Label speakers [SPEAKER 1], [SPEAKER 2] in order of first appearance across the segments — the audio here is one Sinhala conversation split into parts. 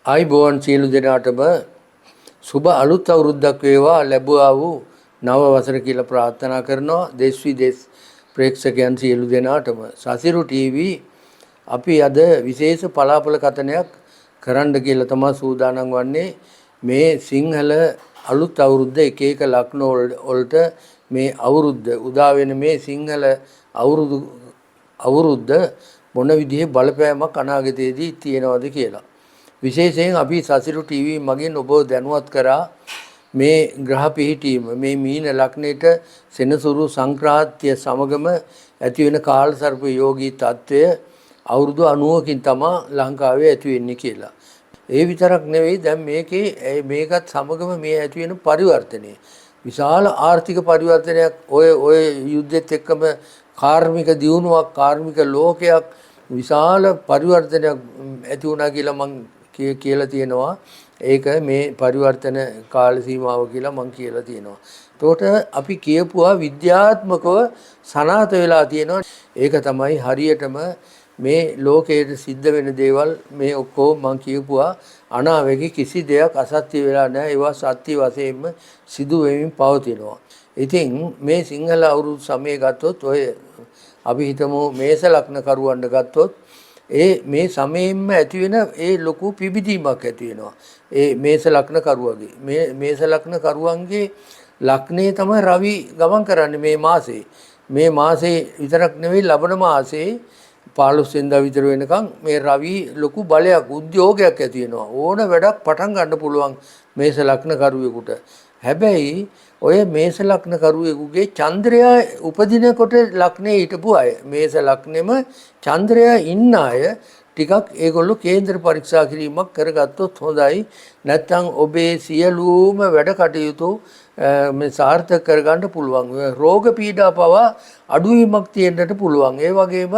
[SPEAKER 1] ආයිබෝවන් සියලු දෙනාටම සුබ අලුත් අවුරුද්දක් වේවා ලැබුවා වූ නව වසර කියලා ප්‍රාර්ථනා කරනවා දේශ විදේශ ප්‍රේක්ෂකයන් සියලු දෙනාටම. සසිරු ටීවී අපි අද විශේෂ පලාපල කතනයක් කරන්න කියලා තමයි සූදානම් වන්නේ. මේ සිංහල අලුත් අවුරුද්ද එක එක ලග්න වලට මේ අවුරුද්ද උදා වෙන මේ සිංහල අවුරුද්ද මොන විදිහේ බලපෑමක් අනාගතයේදී තියෙනවද කියලා. විශේෂයෙන් අපි සසිරු ටීවී මගින් ඔබ දැනුවත් කරා මේ ග්‍රහ පිහිටීම මේ මීන ලග්නයට සෙනසුරු සංක්‍රාන්තිය සමගම ඇති වෙන කාලසර්ප යෝගී තත්වය අවුරුදු 90කින් තමයි ලංකාවේ ඇති වෙන්නේ කියලා. ඒ විතරක් නෙවෙයි දැන් මේකත් සමගම මේ ඇති වෙන පරිවර්තනය විශාල ආර්ථික පරිවර්තනයක් ඔය යුද්ධෙත් එක්කම කාර්මික දියුණුවක් කාර්මික ලෝකයක් විශාල පරිවර්තනයක් ඇති වුණා කියලා මම කියලා තියෙනවා. ඒක මේ පරිවර්තන කාල සීමාව කියලා මම කියලා තියෙනවා. එතකොට අපි කියපුවා විද්‍යාත්මකව සනාථ වෙලා තියෙනවා. ඒක තමයි හරියටම මේ ලෝකයේ සිද්ධ වෙන දේවල් මේ ඔක්කොම මම කියපුවා අනාවැකි කිසි දෙයක් අසත්‍ය වෙලා නැහැ. ඒවා සත්‍ය වශයෙන්ම සිදු වෙමින් පවතිනවා. ඉතින් මේ සිංහල අවුරුදු සමය ගත්තොත් ඔය අපි හිතමු මේස ලග්න කරුවන්ට ගත්තොත් මේ සමයෙන්ම ඇති වෙන ඒ ලොකු පිබිදීමක් ඇති වෙනවා. ඒ මේස ලග්න කරුවගේ මේස ලග්න කරුවන්ගේ ලග්නේ තමයි රවි ගමන් කරන්නේ මේ මාසේ. මේ මාසේ විතරක් නෙවෙයි ලබන මාසේ 15 වෙනිදා විතර වෙනකන් මේ රවි ලොකු බලයක් උද්‍යෝගයක් ඇති වෙනවා. ඕන වැඩක් පටන් ගන්න පුළුවන් මේස ලග්න කරුවෙකුට. හැබැයි ඔය මේස ලග්න කරුවෙකුගේ චන්ද්‍රයා උපදිනකොට ලග්නේ හිටපු අය මේස ලග්නෙම චන්ද්‍රයා ඉන්න අය ටිකක් ඒගොල්ලෝ කේන්ද්‍ර පරීක්ෂා කිරීමක් කරගත්තොත් හොඳයි. නැත්නම් ඔබේ සියලුම වැඩ කටයුතු මේ සාර්ථක කරගන්න පුළුවන්. රෝග පීඩා පවා අඩුවීමක් තියෙන්නට පුළුවන්. ඒ වගේම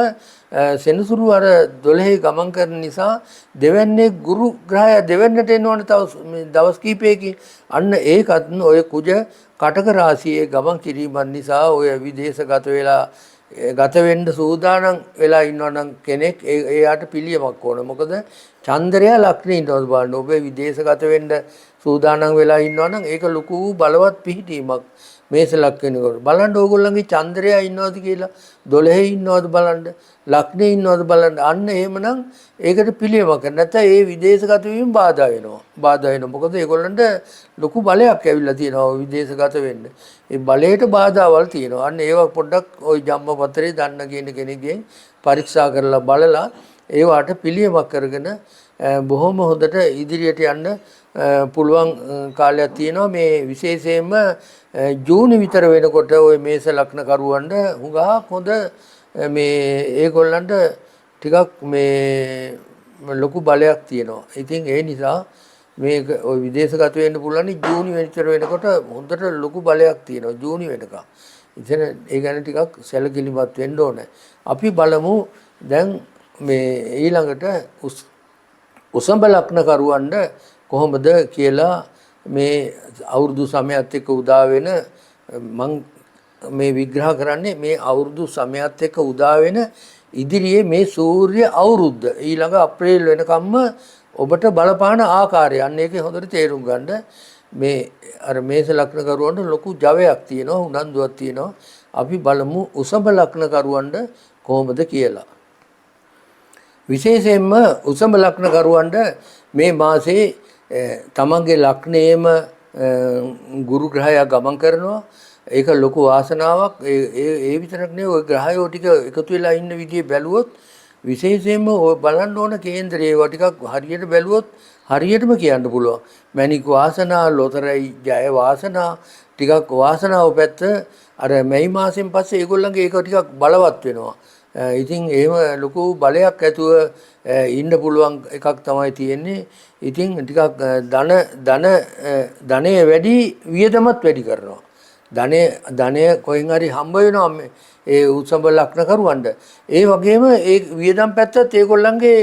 [SPEAKER 1] සෙනසුරු අර 12 ගමන් කරන නිසා දෙවැන්නේ ගුරු ග්‍රහය දෙවැන්නට එනවනේ තව දවස් කිහිපයකින්. අන්න ඒකත් ඔය කුජ කටක රාශියේ ගමන් කිරීමන් නිසා ඔය විදේශගත වෙලා ගත වෙන්න සූදානම් වෙලා ඉන්නවනම් කෙනෙක් එයාට පිළියමක් ඕන. මොකද චන්ද්‍රයා ලග්නේ ඉන්නවද බලන්න. ඔබ විදේශගත වෙන්න සූදානම් වෙලා ඉන්නවනම් ඒක ලොකු බලවත් පිහිටීමක් මේස ලග්නෙකට. බලන්න ඕගොල්ලන්ගේ චන්ද්‍රයා ඉන්නවද කියලා 12 ඉන්නවද බලන්න. ලග්නේ ඉන්නවද බලන්න. අන්න එහෙමනම් ඒකට පිළියමක් නැත්නම් ඒ විදේශගත වීම බාධා වෙනවා. මොකද ඒගොල්ලන්ට ලොකු බලයක් ඇවිල්ලා තියෙනවා විදේශගත වෙන්න. ඒ බලයට බාධාවල් තියෙනවා. අන්න ඒවා පොඩ්ඩක් ওই ජම්මපත්‍රේ දන්න කියන කෙනෙක්ගෙන් පරීක්ෂා කරලා බලලා ඒවට පිළියමක් කරගෙන බොහොම හොඳට ඉදිරියට යන්න පුළුවන් කාලයක් තියෙනවා. මේ විශේෂයෙන්ම ජූනි විතර වෙනකොට ওই මේස ලග්න කරුවන්ට හුඟක් හොඳ මේ ඒගොල්ලන්ට ටිකක් මේ ලොකු බලයක් තියෙනවා. ඉතින් ඒ නිසා මේක ওই විදේශගත වෙන්න පුළුවන් ජූනි විතර වෙනකොට හොඳට ලොකු බලයක් තියෙනවා ජූනි වෙනකම්. ඉතින් ඒ ගැන ටිකක් සැලකිලිමත් වෙන්න ඕනේ. අපි බලමු දැන් මේ ඊළඟට උසඹ ලග්න කරුවන්ට කොහොමද කියලා මේ අවුරුදු සමයත් එක්ක උදා වෙන මං මේ විග්‍රහ කරන්නේ මේ අවුරුදු සමයත් එක්ක උදා වෙන ඉදිරියේ මේ සූර්ය අවුරුද්ද ඊළඟ අප්‍රේල් වෙනකම්ම ඔබට බලපාන ආකාරය. අන්න ඒකේ හොඳට තේරුම් ගන්න. මේ අර මේස ලග්න කරුවන්ට ලොකු ජවයක් තියෙනවා උනන්දුවක් තියෙනවා. අපි බලමු උසඹ ලග්න කරුවන්ට කොහොමද කියලා. විශේෂයෙන්ම උසඹ ලග්න කරුවන්ට මේ මාසේ තමන්ගේ ලග්නයේම ගුරු ග්‍රහය ගමන් කරනවා. ඒක ලොකු වාසනාවක්. ඒ විතරක් නෙවෙයි ওই ග්‍රහයෝ ටික එකතු වෙලා ඉන්න විදිය බැලුවොත් විශේෂයෙන්ම ඔය බලන්න ඕන කේන්දරේ ඒවා ටිකක් හරියට බැලුවොත් හරියටම කියන්න පුළුවන්. මැණික් වාසනා ලොතරැයි ජය වාසනා ටිකක් වාසනාව පැත්ත අර මැයි මාසෙන් පස්සේ ඒගොල්ලන්ගේ ඒක ටිකක් බලවත් වෙනවා. ඉතින් එහෙම ලොකු බලයක් ඇතුව ඉන්න පුළුවන් එකක් තමයි තියෙන්නේ. ඉතින් ටිකක් ධනය වැඩි වියදමත් වැඩි කරනවා. ධනය කොහෙන් හරි හම්බ වෙනවා ඒ උසඹ ලග්න කරුවන්ට. ඒ වගේම ඒ වියදම් පැත්තත් ඒගොල්ලන්ගේ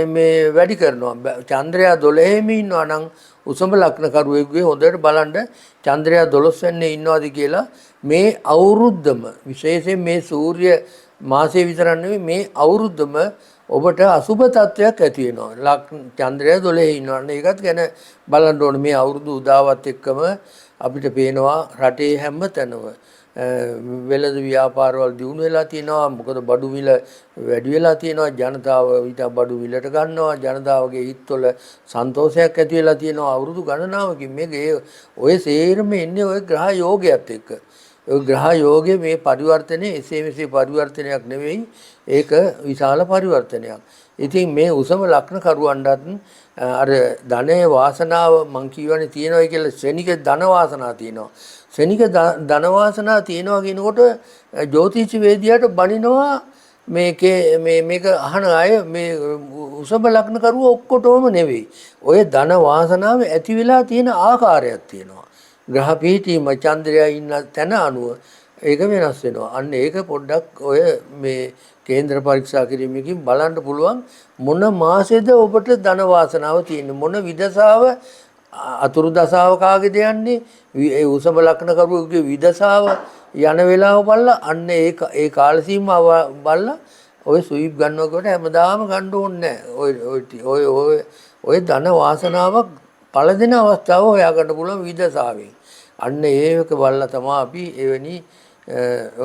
[SPEAKER 1] මේ වැඩි කරනවා. චන්ද්‍රයා 12ෙම ඉන්නවා නම් උසඹ ලග්න කරුවෙකුගේ හොඳට බලන්න චන්ද්‍රයා 12 වෙන්නේ ඉන්නවාද කියලා මේ අවුරුද්දම විශේෂයෙන් මේ සූර්ය මාසය විතරක් නෙවෙයි මේ අවුරුද්දම ඔබට අසුබ තත්වයක් ඇති වෙනවා. චන්ද්‍රයා 12 ඉන්නවනේ ඒකත් ගැන බලන්න ඕනේ. මේ අවුරුදු උදාවත් එක්කම අපිට පේනවා රටේ හැම තැනම වෙළඳ ව්‍යාපාරවල දියුණු වෙලා තියෙනවා. මොකද බඩු මිල වැඩි වෙලා තියෙනවා. ජනතාව ඊට බඩු මිලට ගන්නවා. ජනතාවගේ හිතවල සන්තෝෂයක් ඇති වෙලා තියෙනවා. අවුරුදු ගණනාවකින් මේක ඔය සේරම එන්නේ ඔය ග්‍රහ යෝගයත් එක්ක. ඔය ග්‍රහ යෝගයේ මේ පරිවර්තනයේ එසේ මෙසේ පරිවර්තනයක් නෙවෙයි. ඒක විශාල පරිවර්තනයක්. ඉතින් මේ උසම ලග්න කරුවන්ටත් අර ධනයේ වාසනාව මං කියවනේ තියෙනවා කියලා ශනික ධන වාසනාව තියෙනවා. ශනික ධන වාසනාව තියෙනවා කියනකොට ජ්‍යොතිෂ වේදියාට බණිනවා මේක අහන අය මේ උසම ලග්න කරුව ඔක්කොටම නෙවෙයි. ඔය ධන වාසනාව ඇති වෙලා තියෙන ආකාරයක් තියෙනවා. ග්‍රහ පීඨීම චන්ද්‍රයා ඉන්න තැන අනුව ඒක වෙනස් වෙනවා. අන්න ඒක පොඩ්ඩක් ඔය මේ කේන්ද්‍ර පරීක්ෂා කිරීමකින් බලන්න පුළුවන් මොන මාසෙද ඔබට ධන වාසනාව තියෙන්නේ, මොන විදසාව අතුරු දසාව කාගේද යන්නේ, ඒ උසම ලග්න කරුවෙකුගේ විදසාව යන වෙලාව බලලා අන්න ඒ කාල සීමාව බලලා ඔය සුයිප් ගන්නකොට හැමදාම ගන්න ඕනේ නැහැ. ඔය ධන වාසනාවක් පළ දෙන අවස්ථාව හොයාගන්න පුළුවන් විදසාවෙන්. අන්න ඒක බලලා තමයි අපි එවැනි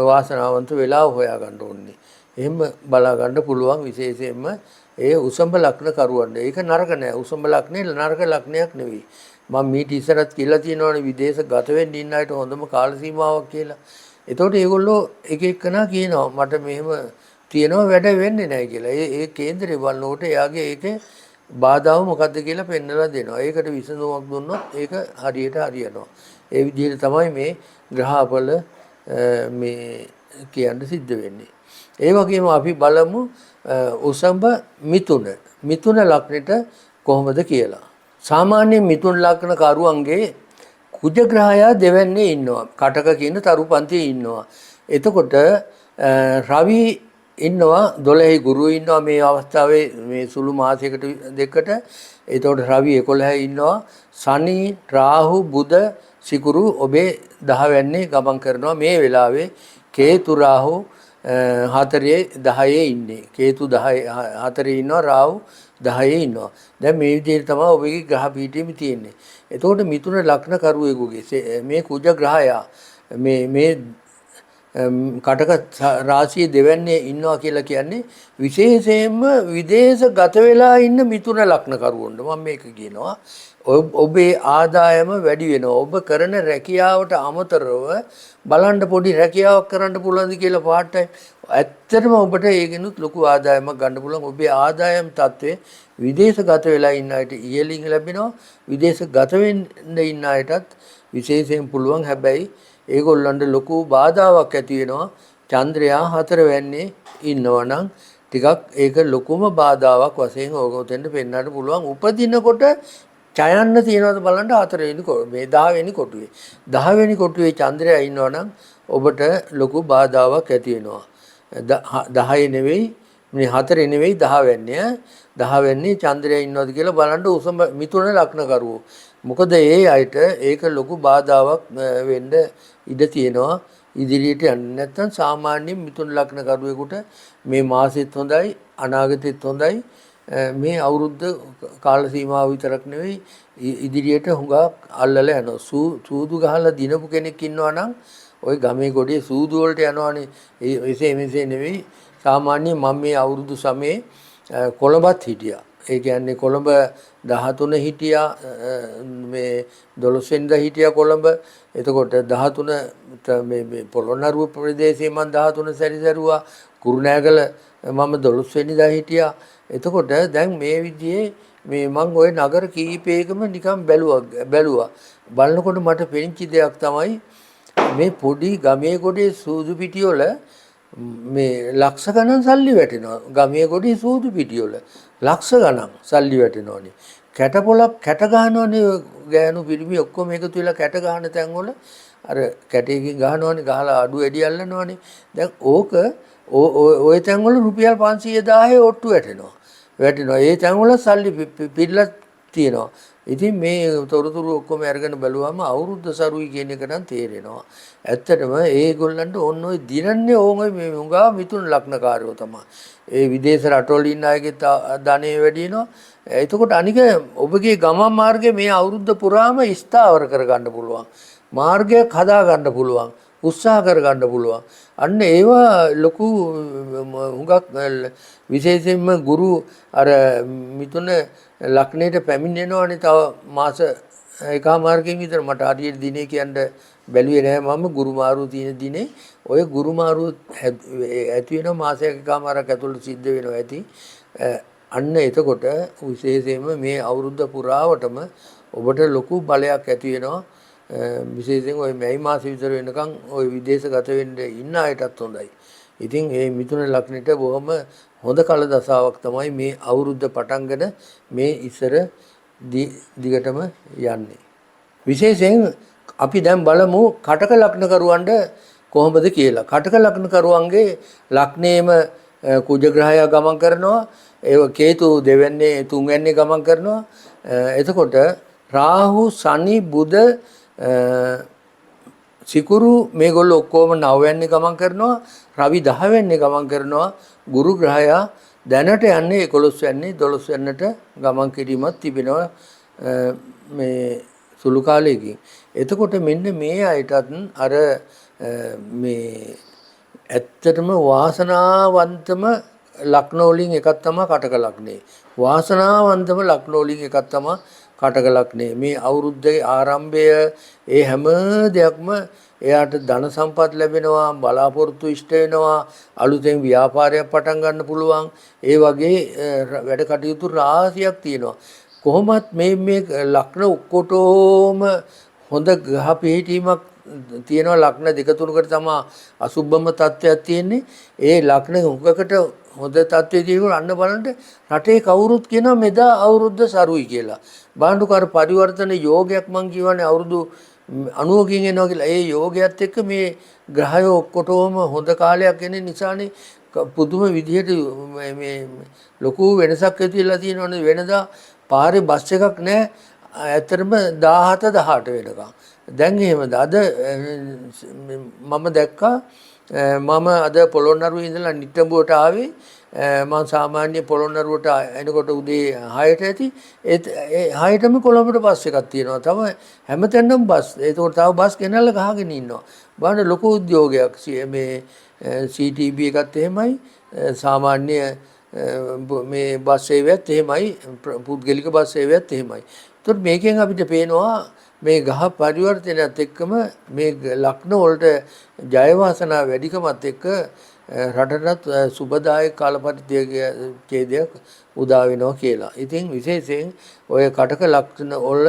[SPEAKER 1] වාසනාවන්ත වෙලාව හොයාගන්න ඕනේ. එහෙම බලා ගන්න පුළුවන් විශේෂයෙන්ම ඒ උසඹ ලග්න කරුවන්ට. ඒක නරක නෑ. උසඹ ලග්නේ නරක ලග්නයක් නෙවෙයි. මම මීට ඉස්සරත් කියලා තියෙනවානේ විදේශ ගත වෙන්න ඉන්න අයට හොඳම කාල සීමාවක් කියලා. එතකොට ඒගොල්ලෝ එක එකනා කියනවා මට මෙහෙම තියෙනවා වැඩ වෙන්නේ නැහැ කියලා. ඒ කේන්දරේ බලනකොට එයාගේ ඒකේ බාධාව මොකද්ද කියලා පෙන්වලා දෙනවා. ඒකට විසඳුමක් දුන්නොත් ඒක හරියට හරියනවා. ඒ විදිහට තමයි මේ ග්‍රහපල මේ කියන්න සිද්ධ වෙන්නේ. ඒ වගේම අපි බලමු උසඹ මිථුන ලග්නෙට කොහොමද කියලා. සාමාන්‍ය මිථුන ලග්න කරුවන්ගේ කුජ ග්‍රහයා දෙවන්නේ ඉන්නවා. කටක කියන තරුපන්තියේ ඉන්නවා. එතකොට රවි ඉන්නවා 12 ගුරු ඉන්නවා මේ අවස්ථාවේ මේ සුළු මාසයකට දෙකට. එතකොට රවි 11 ඉන්නවා. සනි රාහු බුධ සිකුරු ඔබේ 10 වෙන්නේ ගමන් කරනවා මේ වෙලාවේ. කේතු රාහු 4 10 ඉන්නේ. කේතු 10 4 ඉන්නවා. රාහු 10 ඉන්නවා. දැන් මේ විදිහට තමයි ඔබගේ ග්‍රහ පීඨෙම තියෙන්නේ. එතකොට මිථුන ලග්න කරුවෙකුගේ මේ කුජ ග්‍රහයා මේ කටක රාශිය දෙවන්නේ ඉන්නවා කියලා කියන්නේ විශේෂයෙන්ම විදේශගත වෙලා ඉන්න මිථුන ලග්න කරුවොන්ට මම මේක කියනවා. ඔබේ ආදායම වැඩි වෙනවා. ඔබ කරන රැකියාවට අමතරව බලන්න පොඩි රැකියාවක් කරන්න පුළුවන්ද කියලා පාටයි. ඇත්තටම ඔබට ඒකිනුත් ලොකු ආදායමක් ගන්න පුළුවන්. ඔබේ ආදායම් තත්ත්වය විදේශගත වෙලා ඉන්න අයට ඉහළින් ලැබෙනවා. විදේශගත වෙන්න ඉන්න අයටත් විශේෂයෙන් පුළුවන්. හැබැයි ඒගොල්ලන්ට ලොකු බාධාවක් ඇති වෙනවා. චන්ද්‍රයා 4 වෙන්නේ ඉන්නවනම් ටිකක් ඒක ලොකුම බාධාවක් වශයෙන් ඕකෙන්ද පෙන්වන්න පුළුවන්. උපදිනකොට ඡයන්න තියනවාද බලන්න 4 වෙනි මේ 10 වෙනි කොටුවේ 10 වෙනි කොටුවේ චන්ද්‍රයා ඉන්නවනම් ඔබට ලොකු බාධාවක් ඇති වෙනවා. 10 නෙවෙයි මේ 4 නෙවෙයි 10 වෙන්නේ 10 වෙන්නේ චන්ද්‍රයා ඉන්නවද කියලා බලන්න උසම මිථුන ලග්න කරුවෝ. මොකද ඒ අයට ඒක ලොකු බාධාවක් වෙන්න ඉඩ තියෙනවා ඉදිරියට යන්න. නැත්නම් සාමාන්‍ය මිථුන ලග්න කරුවෙකුට මේ මාසෙත් හොඳයි අනාගතෙත් හොඳයි. මේ අවුරුද්ද කාල සීමාව විතරක් නෙවෙයි ඉදිරියට හුඟක් අල්ලලා යනවා. සූදු ගහලා දිනපු කෙනෙක් ඉන්නවා නම් ওই ගමේ ගොඩේ සූදු වලට යනවානේ. එසේ මෙසේ නෙවෙයි. සාමාන්‍ය මම මේ අවුරුදු සමයේ කොළඹත් හිටියා. ඒ කියන්නේ කොළඹ 13 හිටියා මේ 12 වෙනිදා හිටියා කොළඹ. එතකොට 13 මේ පොළොන්නරුව ප්‍රදේශයේ මම 13 සැරිසරුවා. කුරුණෑගල මම 12 වෙනිදා හිටියා. එතකොට දැන් මේ විදිහේ මේ මම ওই නගර කීපයකම නිකන් බැලුවා. බලනකොට මට පෙනිච්ච දෙයක් තමයි මේ පොඩි ගමේ ගොඩේ සූදු පිටිවල මේ ලක්ෂ ගණන් සල්ලි වැටෙනවා. ගමේ ගොඩේ සූදු පිටිවල ලක්ෂ ගණන් සල්ලි වැටෙනවනේ. කැට පොලක් කැට ගහනවනේ ගෑනු පිරිමි ඔක්කොම එකතු වෙලා කැට ගහන තැන්වල අර කැටයකින් ගහනවනේ ගහලා අඩු වැඩි අල්ලනවනේ. දැන් ඕක ওই තැන්වල රුපියල් 500,000 ඔට්ටු වැටෙනවා. ඒ තැන්වල සල්ලි පිරලා තියෙනවා. ඉතින් මේ තොරතුරු ඔක්කොම අරගෙන බලුවම අවුරුද්ද සරුයි කියන එක නම් තේරෙනවා. ඇත්තටම ඒගොල්ලන්ට ඕන ඔය දිනන්නේ ඕම මේ උඟා මිතුන් ලග්නකාරයෝ තමයි. ඒ විදේශ රටවල ඉන්න අයගෙත් ධනෙ වැඩි වෙනවා. එතකොට අනික ඔබගේ ගමන් මාර්ගය මේ අවුරුද්ද පුරාම ස්ථාවර කරගන්න පුළුවන්. මාර්ගයක් හදා ගන්න පුළුවන්. උත්සාහ කරගන්න පුළුවන්. අන්න ඒවා ලොකු හුඟක් විශේෂයෙන්ම ගුරු අර මිතුන ලග්නයට පැමිණෙනවනේ තව මාස එකමාරකින් විතර. මට හරියට දිනේ කියන්න බැලුවේ නැහැ මම. ගුරු මාරු තියෙන දිනේ ඔය ගුරු මාරු ඇති වෙන මාසයක එකමාරක් ඇතුළත සිද්ධ වෙනවා ඇති. අන්න එතකොට විශේෂයෙන්ම මේ අවුරුද්ද පුරාවටම ඔබට ලොකු බලයක් ඇති වෙනවා. විශේෂයෙන් ওই මැයි මාසෙ විතර වෙනකන් ওই විදේශගත වෙන්න ඉන්න අයටත් හොඳයි. ඉතින් මේ මිතුන ලග්නෙට බොහොම හොඳ කල දසාවක් තමයි මේ අවුරුද්ද පටන්ගෙන මේ ඉස්සර දිගටම යන්නේ. විශේෂයෙන් අපි දැන් බලමු කටක ලග්නකරුවන්ට කොහොමද කියලා. කටක ලග්නකරුවන්ගේ ලග්නේම කුජ ග්‍රහය ගමන් කරනවා. ඒ කේතු දෙවැන්නේ තුන්වැන්නේ ගමන් කරනවා. එතකොට රාහු සනි බුධ සිකුරු මේගොල්ලෝ ඔක්කොම 9 වෙනි ගමන් කරනවා. රවි 10 වෙනි ගමන් කරනවා. ගුරු ග්‍රහයා දැනට යන්නේ 11 වෙනි 12 වෙනිට ගමන් කිරීමක් තිබෙනවා මේ සුළු කාලයකින්. එතකොට මෙන්න මේ අයටත් අර මේ ඇත්තටම වාසනාවන්තම ලග්න වලින් එකක් තමයි කටක ලග්නේ. වාසනාවන්තම ලග්න වලින් එකක් තමයි කටක ලග්නේ. මේ අවුරුද්දේ ආරම්භය ඒ හැම දෙයක්ම එයාට ධන සම්පත් ලැබෙනවා, බලාපොරොත්තු ඉෂ්ට වෙනවා, අලුතෙන් ව්‍යාපාරයක් පටන් ගන්න පුළුවන්. ඒ වගේ වැඩ කටයුතු රාශියක් තියෙනවා. කොහොමත් මේ ලග්න ඔක්කොටම හොඳ ග්‍රහ පිහිටීමක් තියෙනවා. ලග්න දෙක තුනකට තමයි අසුබ්බම තත්ත්වයක් තියෙන්නේ. ඒ ලග්න උගකට හොඳ තත්ත්වයේ තියෙන අන්න බලන්න රටේ කවුරුත් කියනවා මෙදා අවුරුද්ද සරුයි කියලා. බාණ්ඩුකාර පරිවර්තන යෝගයක් මං කියවනේ අවුරුදු 90කින් එනවා කියලා. ඒ යෝගයත් එක්ක මේ ග්‍රහයෝ ඔක්කොටම හොඳ කාලයක් එන නිසානේ පුදුම විදිහට මේ ලොකු වෙනසක් ඇති වෙලා තියෙනවනේ. වෙනදා පාරේ බස් එකක් නැහැ. ඇත්තටම 17 18 වෙනකම්. දැන් එහෙමද? අද මම දැක්කා මම අද පොළොන්නරුවේ ඉඳලා නිට්ටඹුවට ආවේ. මම සාමාන්‍ය පොළොන්නරුවට එනකොට උදේ 6ට ඇති. ඒ 6ටම කොළඹට බස් එකක් තියෙනවා. තව හැමතැනම බස්. ඒකෝට තව බස් ගෙනල්ලා ගහගෙන ඉන්නවා. බලන්න ලොකු උද්‍යෝගයක්. මේ CTB එකත් එහෙමයි. සාමාන්‍ය මේ බස් සේවයත් එහෙමයි. පුද්ගලික බස් සේවයත් එහෙමයි. ඒත් මේකෙන් අපිට පේනවා මේ ගහ පරිවර්තනයත් එක්කම මේ ලග්න වලට ජය වාසනා වැඩිකමත් එක්ක රටටත් සුබදායක කාලපරිච්ඡේදයක් උදා වෙනවා කියලා. ඉතින් විශේෂයෙන් ඔය කටක ලග්න වල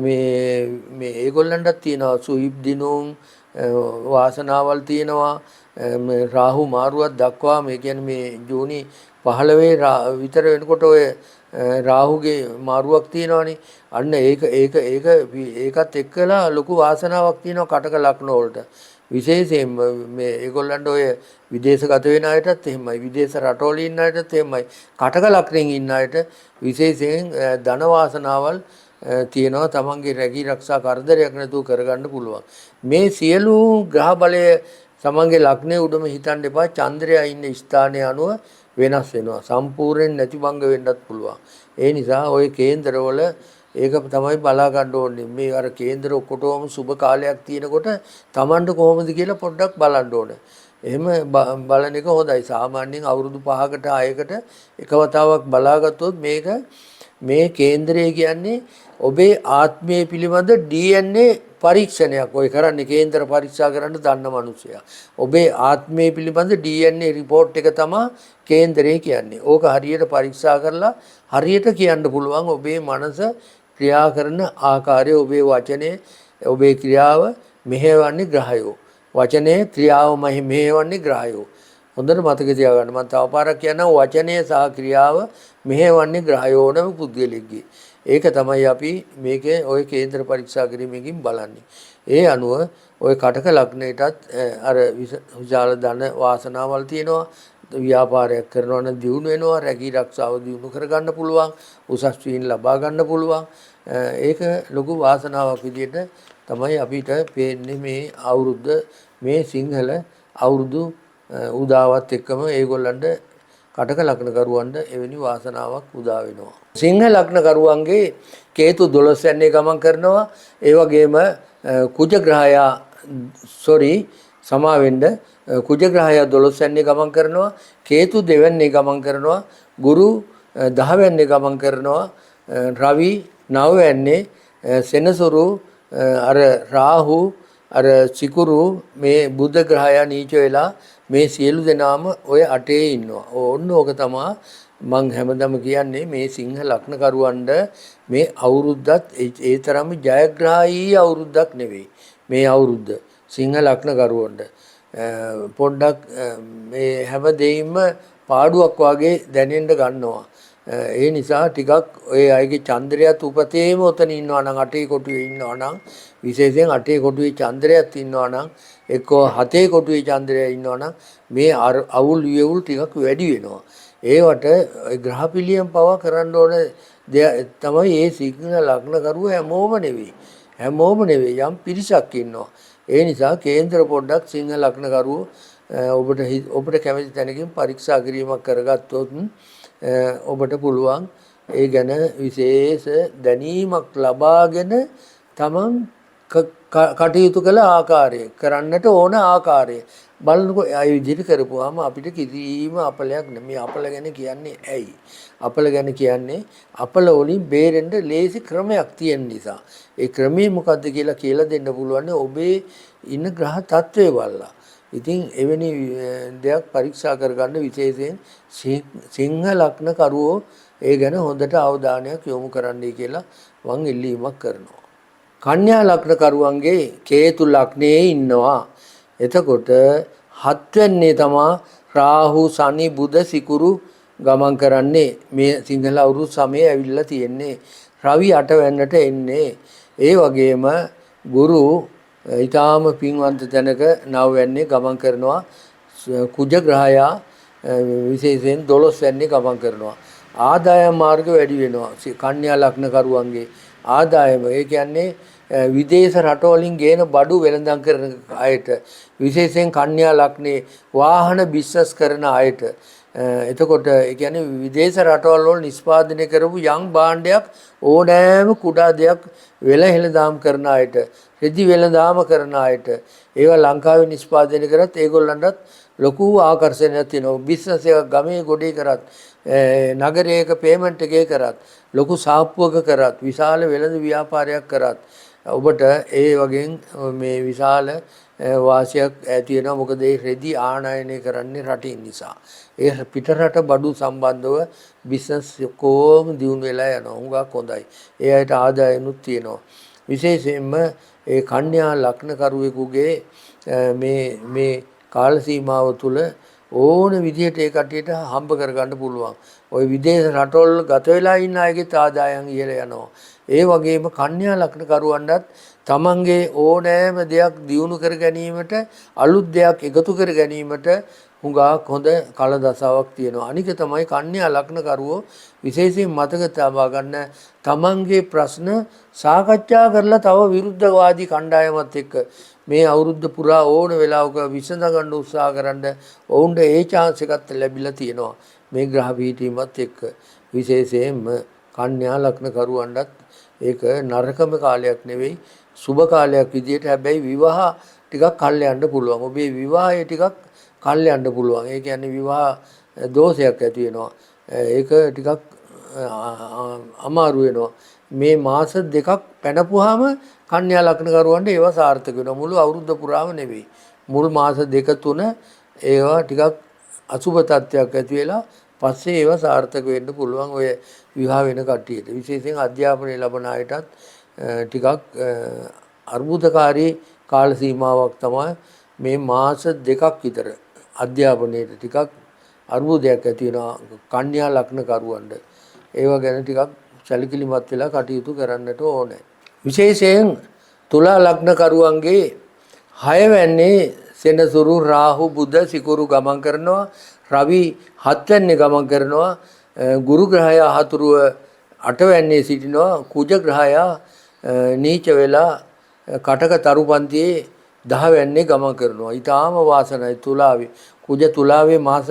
[SPEAKER 1] මේ ඒගොල්ලන්ටත් තියෙනවා සුහිප් දිනුම් වාසනාවල් තියෙනවා. මේ රාහු මාරුවක් දක්වා මේ කියන්නේ මේ ජූනි 15 විතර වෙනකොට ඔය රාහුගේ මාරුවක් තියෙනවනේ. අන්න ඒකත් එක්කලා ලොකු වාසනාවක් තියෙනවා කටක ලග්න වලට. විශේෂයෙන්ම මේ ඒගොල්ලන්ට ඔය විදේශගත වෙන අයටත් එහෙමයි. විදේශ රටවල ඉන්න අයටත් එහෙමයි. කටක ලග්නෙන් ඉන්න අයට විශේෂයෙන් ධන වාසනාවල් තියෙනවා. තමන්ගේ රැකී ආරක්ෂා කරදරයක් නැතුව කරගන්න පුළුවන්. මේ සියලු ග්‍රහ බලය තමන්ගේ ලග්නයේ උඩම හිතන්න එපා. චන්ද්‍රයා ඉන්න ස්ථානය අනුව වෙනස් වෙනවා. සම්පූර්ණයෙන් නැතිබංග වෙන්නත් පුළුවන්. ඒ නිසා ওই කේන්දරවල ඒක තමයි බලා ගන්න ඕනේ. මේ අර කේන්දර ඔක්කොටම සුබ කාලයක් තියෙනකොට Tamanට කොහොමද කියලා පොඩ්ඩක් බලන්න ඕනේ. එහෙම බලන එක හොඳයි. සාමාන්‍යයෙන් අවුරුදු 5කට 6කට එක වතාවක් බලාගත්තොත් මේක මේ කේන්දරය කියන්නේ ඔබේ ආත්මය පිළිබඳ DNA පරීක්ෂණයක්. ඔය කරන්නේ කේන්දර පරීක්ෂා කරන්න දන්න මිනිස්සයා. ඔබේ ආත්මය පිළිබඳ DNA report එක තමයි කේන්දරය කියන්නේ. ඕක හරියට පරීක්ෂා කරලා හරියට කියන්න පුළුවන් ඔබේ මනස ක්‍රියා කරන ආකාරය, ඔබේ වචනේ, ඔබේ ක්‍රියාව මෙහෙවන්නේ ග්‍රහයෝ. වචනේ ක්‍රියාව මෙහෙවන්නේ ග්‍රහයෝ. හොඳට මතක තියාගන්න. මම තව පාරක් කියනවා වචනේ සහ ක්‍රියාව මෙහෙවන්නේ ග්‍රහයෝනම පුද්ගලෙක්ගේ. ඒක තමයි අපි මේකේ ওই කේන්ද්‍ර පරීක්ෂා කිරීමකින් බලන්නේ. ඒ අනුව ওই කටක ලග්නයටත් අර විශාල ධන වාසනාවල් තියෙනවා. ව්‍යාපාරයක් කරනවා නම් දියුණු වෙනවා, රැකී රක්ෂාව දියුණු කරගන්න පුළුවන්, උසස් වීම ලබා ගන්න පුළුවන්. ඒක ලොකු වාසනාවක් විදිහට තමයි අපිට පේන්නේ මේ අවුරුද්ද, මේ සිංහල අවුරුදු උදාවත් එක්කම ඒගොල්ලන්ට කටක ලග්න කරුවන්ට එවැනි වාසනාවක් උදා වෙනවා. සිංහ ලග්න කරුවන්ගේ කේතු 12 යන්නේ ගමන් කරනවා. ඒ වගේම කුජ ග්‍රහයා සමාවෙන්න කුජ ග්‍රහයා 12 යන්නේ ගමන් කරනවා. කේතු 2 වෙන්නේ ගමන් කරනවා. ගුරු 10 වෙන්නේ ගමන් කරනවා. රවි 9 වෙන්නේ සෙනසුරු අර රාහු අර සිකුරු මේ බුධ ග්‍රහයා නීච වෙලා මේ සියලු දෙනාම ඔය 8 ඉන්නවා. ඕන්න ඕක තමයි මං හැමදාම කියන්නේ මේ සිංහ ලග්න කරුවන්ට මේ අවුරුද්දත් ඒ තරම් ජයග්‍රාහී අවුරුද්දක් නෙවෙයි. මේ අවුරුද්ද සිංහ ලග්න කරුවන්ට පොඩ්ඩක් මේ හැම දෙයින්ම පාඩුවක් වගේ දැනෙන්න ගන්නවා. ඒ නිසා ටිකක් ඔය අයගේ චන්ද්‍රයත් උපතේම උතන ඉන්නවා නම් 8 කොටුවේ ඉන්නවා නම් විශේෂයෙන් 8 කොටුවේ චන්ද්‍රයත් ඉන්නවා නම් එක්කෝ 7 කොටුවේ චන්ද්‍රය ඉන්නවා නම් මේ අවුල් වියවුල් ටිකක් වැඩි වෙනවා. ඒවට ග්‍රහ පිළියම් පවා කරන්න ඕන තමයි මේ සිංහ ලග්න කරුව හැමෝම නෙවෙයි යම් පිරිසක් ඉන්නවා. ඒ නිසා කේන්ද්‍ර පොඩ්ඩක් සිංහ ලග්න කරුව ඔබට කැමති තැනකින් පරීක්ෂා කිරීමක් කරගත්තොත් ඔබට පුළුවන් ඒ ගැන විශේෂ දැනීමක් ලබාගෙන තමන් කටයුතු කළ ආකාරය කරන්නට ඕන ආකාරය බලනකො ඒ විදිහට කරපුවාම අපිට කිසිම අපලයක් නෙමෙයි. අපල ගැන කියන්නේ ඇයි? අපල ගැන කියන්නේ අපල වලින් බේරෙන්න ලේසි ක්‍රමයක් තියෙන නිසා. ඒ ක්‍රමය මොකද්ද කියලා දෙන්න පුළුවන් ඔබේ ඉන්න ග්‍රහ තත්ත්වය බලලා. ඉතින් එවැනි දෙයක් පරීක්ෂා කරගන්න විශේෂයෙන් සිංහ ලග්න කරුවෝ ඒ ගැන හොඳට අවධානයක් යොමු කරන්නයි කියලා මම ඉල්ලීමක් කරනවා. කන්‍යා ලග්න කරුවන්ගේ කේතු ලග්නයේ ඉන්නවා. එතකොට 7 වෙන්නේ තමයි රාහු සනි බුධ සිකුරු ගමන් කරන්නේ. මේ සිංහල අවුරුදු සමයේ ඇවිල්ලා තියෙන්නේ. රවි 8 වෙන්නට එන්නේ. ඒ වගේම ගුරු ඊටාම පින්වන්ත තැනක 9 වෙන්නේ ගමන් කරනවා. කුජ ග්‍රහයා විශේෂයෙන් 12 වෙන්නේ ගමන් කරනවා. ආදායම් මාර්ග වැඩි වෙනවා. කන්‍යා ලග්න කරුවන්ගේ ආදායම ඒ කියන්නේ විදේශ රටවලින් ගේන බඩු වෙළඳම් කරන අයට විශේෂයෙන් කන්‍යා ලග්නේ වාහන බිස්නස් කරන අයට එතකොට ඒ කියන්නේ විදේශ රටවල් වල නිෂ්පාදනය කරපු යම් භාණ්ඩයක් ඕනෑම කුඩා දෙයක් වෙළඳාම් කරන අයට රෙදි වෙළඳාම කරන අයට ඒවා ලංකාවේ නිෂ්පාදනය කරත් ඒගොල්ලන්ටත් ලොකු ආකර්ෂණයක් තියෙනවා. බිස්නස් එකක් ගමේ ගොඩේ කරත් නගරයක පේමන්ට් එකේ කරත් ලොකු සාප්පුවක කරත් විශාල වෙළඳ ව්‍යාපාරයක් කරත් ඔබට ඒ වගේ මේ විශාල වාසියක් ඇති වෙනවා. මොකද ඒ රෙදි ආනයනය කරන්නේ රටින් නිසා. ඒ පිටරට බඩු සම්බන්ධව බිස්නස් කොහොම දියුණු වෙලා යනවා. හුඟක් හොඳයි. ඒ අයට ආදායනුත් තියෙනවා. විශේෂයෙන්ම ඒ කන්‍යා ලග්න කරුවෙකුගේ මේ කාල සීමාව තුළ ඕන විදිහට ඒ කටියට හම්බ කරගන්න පුළුවන්. ওই විදේශ රටවල ගත වෙලා ඉන්න අයගේ ආදායම් ඉහළ යනවා. ඒ වගේම කන්‍යා ලග්න කරුවන්ටත් තමන්ගේ ඕනෑම දෙයක් දියුණු කර ගැනීමට අලුත් දෙයක් එකතු කර ගැනීමට හුඟක් හොඳ කල දසාවක් තියෙනවා. අනික තමයි කන්‍යා ලග්න කරුවෝ විශේෂයෙන් මතක තබා ගන්න තමන්ගේ ප්‍රශ්න සාකච්ඡා කරලා තව විරුද්ධවාදී කණ්ඩායමත් එක්ක මේ අවුරුද්ද පුරා ඕන වෙලාවක විසඳ ගන්න උත්සාහ කරන්න ඔවුන්ට ඒ chance එකක් ලැබිලා තියෙනවා. මේ ග්‍රහ පිහිටීමත් එක්ක විශේෂයෙන්ම කන්‍යා ලග්න කරුවන්ටත් ඒක නරකම කාලයක් නෙවෙයි සුබ කාලයක් විදියට. හැබැයි විවාහ ටිකක් කල් යන්න පුළුවන්. ඔබේ විවාහය ටිකක් කල් යන්න පුළුවන්. ඒ කියන්නේ විවාහ දෝෂයක් ඇති වෙනවා. ඒක ටිකක් අමාරු වෙනවා. මේ මාස දෙකක් පැනපුවාම කන්‍යා ලග්න කරුවන්ට ඒවා සාර්ථක වෙනවා. මුළු අවුරුද්ද පුරාම නෙවෙයි. මුළු මාස දෙක තුන ඒවා ටිකක් අසුබ තත්ත්වයක් ඇති වෙලා පස්සේ ඒවා සාර්ථක වෙන්න පුළුවන් ඔය විවාහ වෙන කට්ටියට. විශේෂයෙන් අධ්‍යාපනය ලබන අයටත් ටිකක් අර්බුදකාරී කාල සීමාවක් තමයි මේ මාස දෙකක් විතර අධ්‍යාපනයේට ටිකක් අර්බුදයක් ඇති වෙනවා කන්‍යා ලග්න කරුවන්ට. ඒවා ගැන ටිකක් සැලකිලිමත් වෙලා කටයුතු කරන්නට ඕනේ. විශේෂයෙන් තුලා ලග්න කරුවන්ගේ හයවැන්නේ සෙනසුරු රාහු බුධ සිකුරු ගමන් කරනවා. රවි හත්වැන්නේ ගමන් කරනවා. ගුරු ග්‍රහයා හතුරුව අටවැන්නේ සිටිනවා. කුජ ග්‍රහයා නීච වෙලා කටක තරුපන්තියේ දහවැන්නේ ගමන් කරනවා. ඊටාම වාසනයි තුලාවේ. කුජ තුලාවේ මාස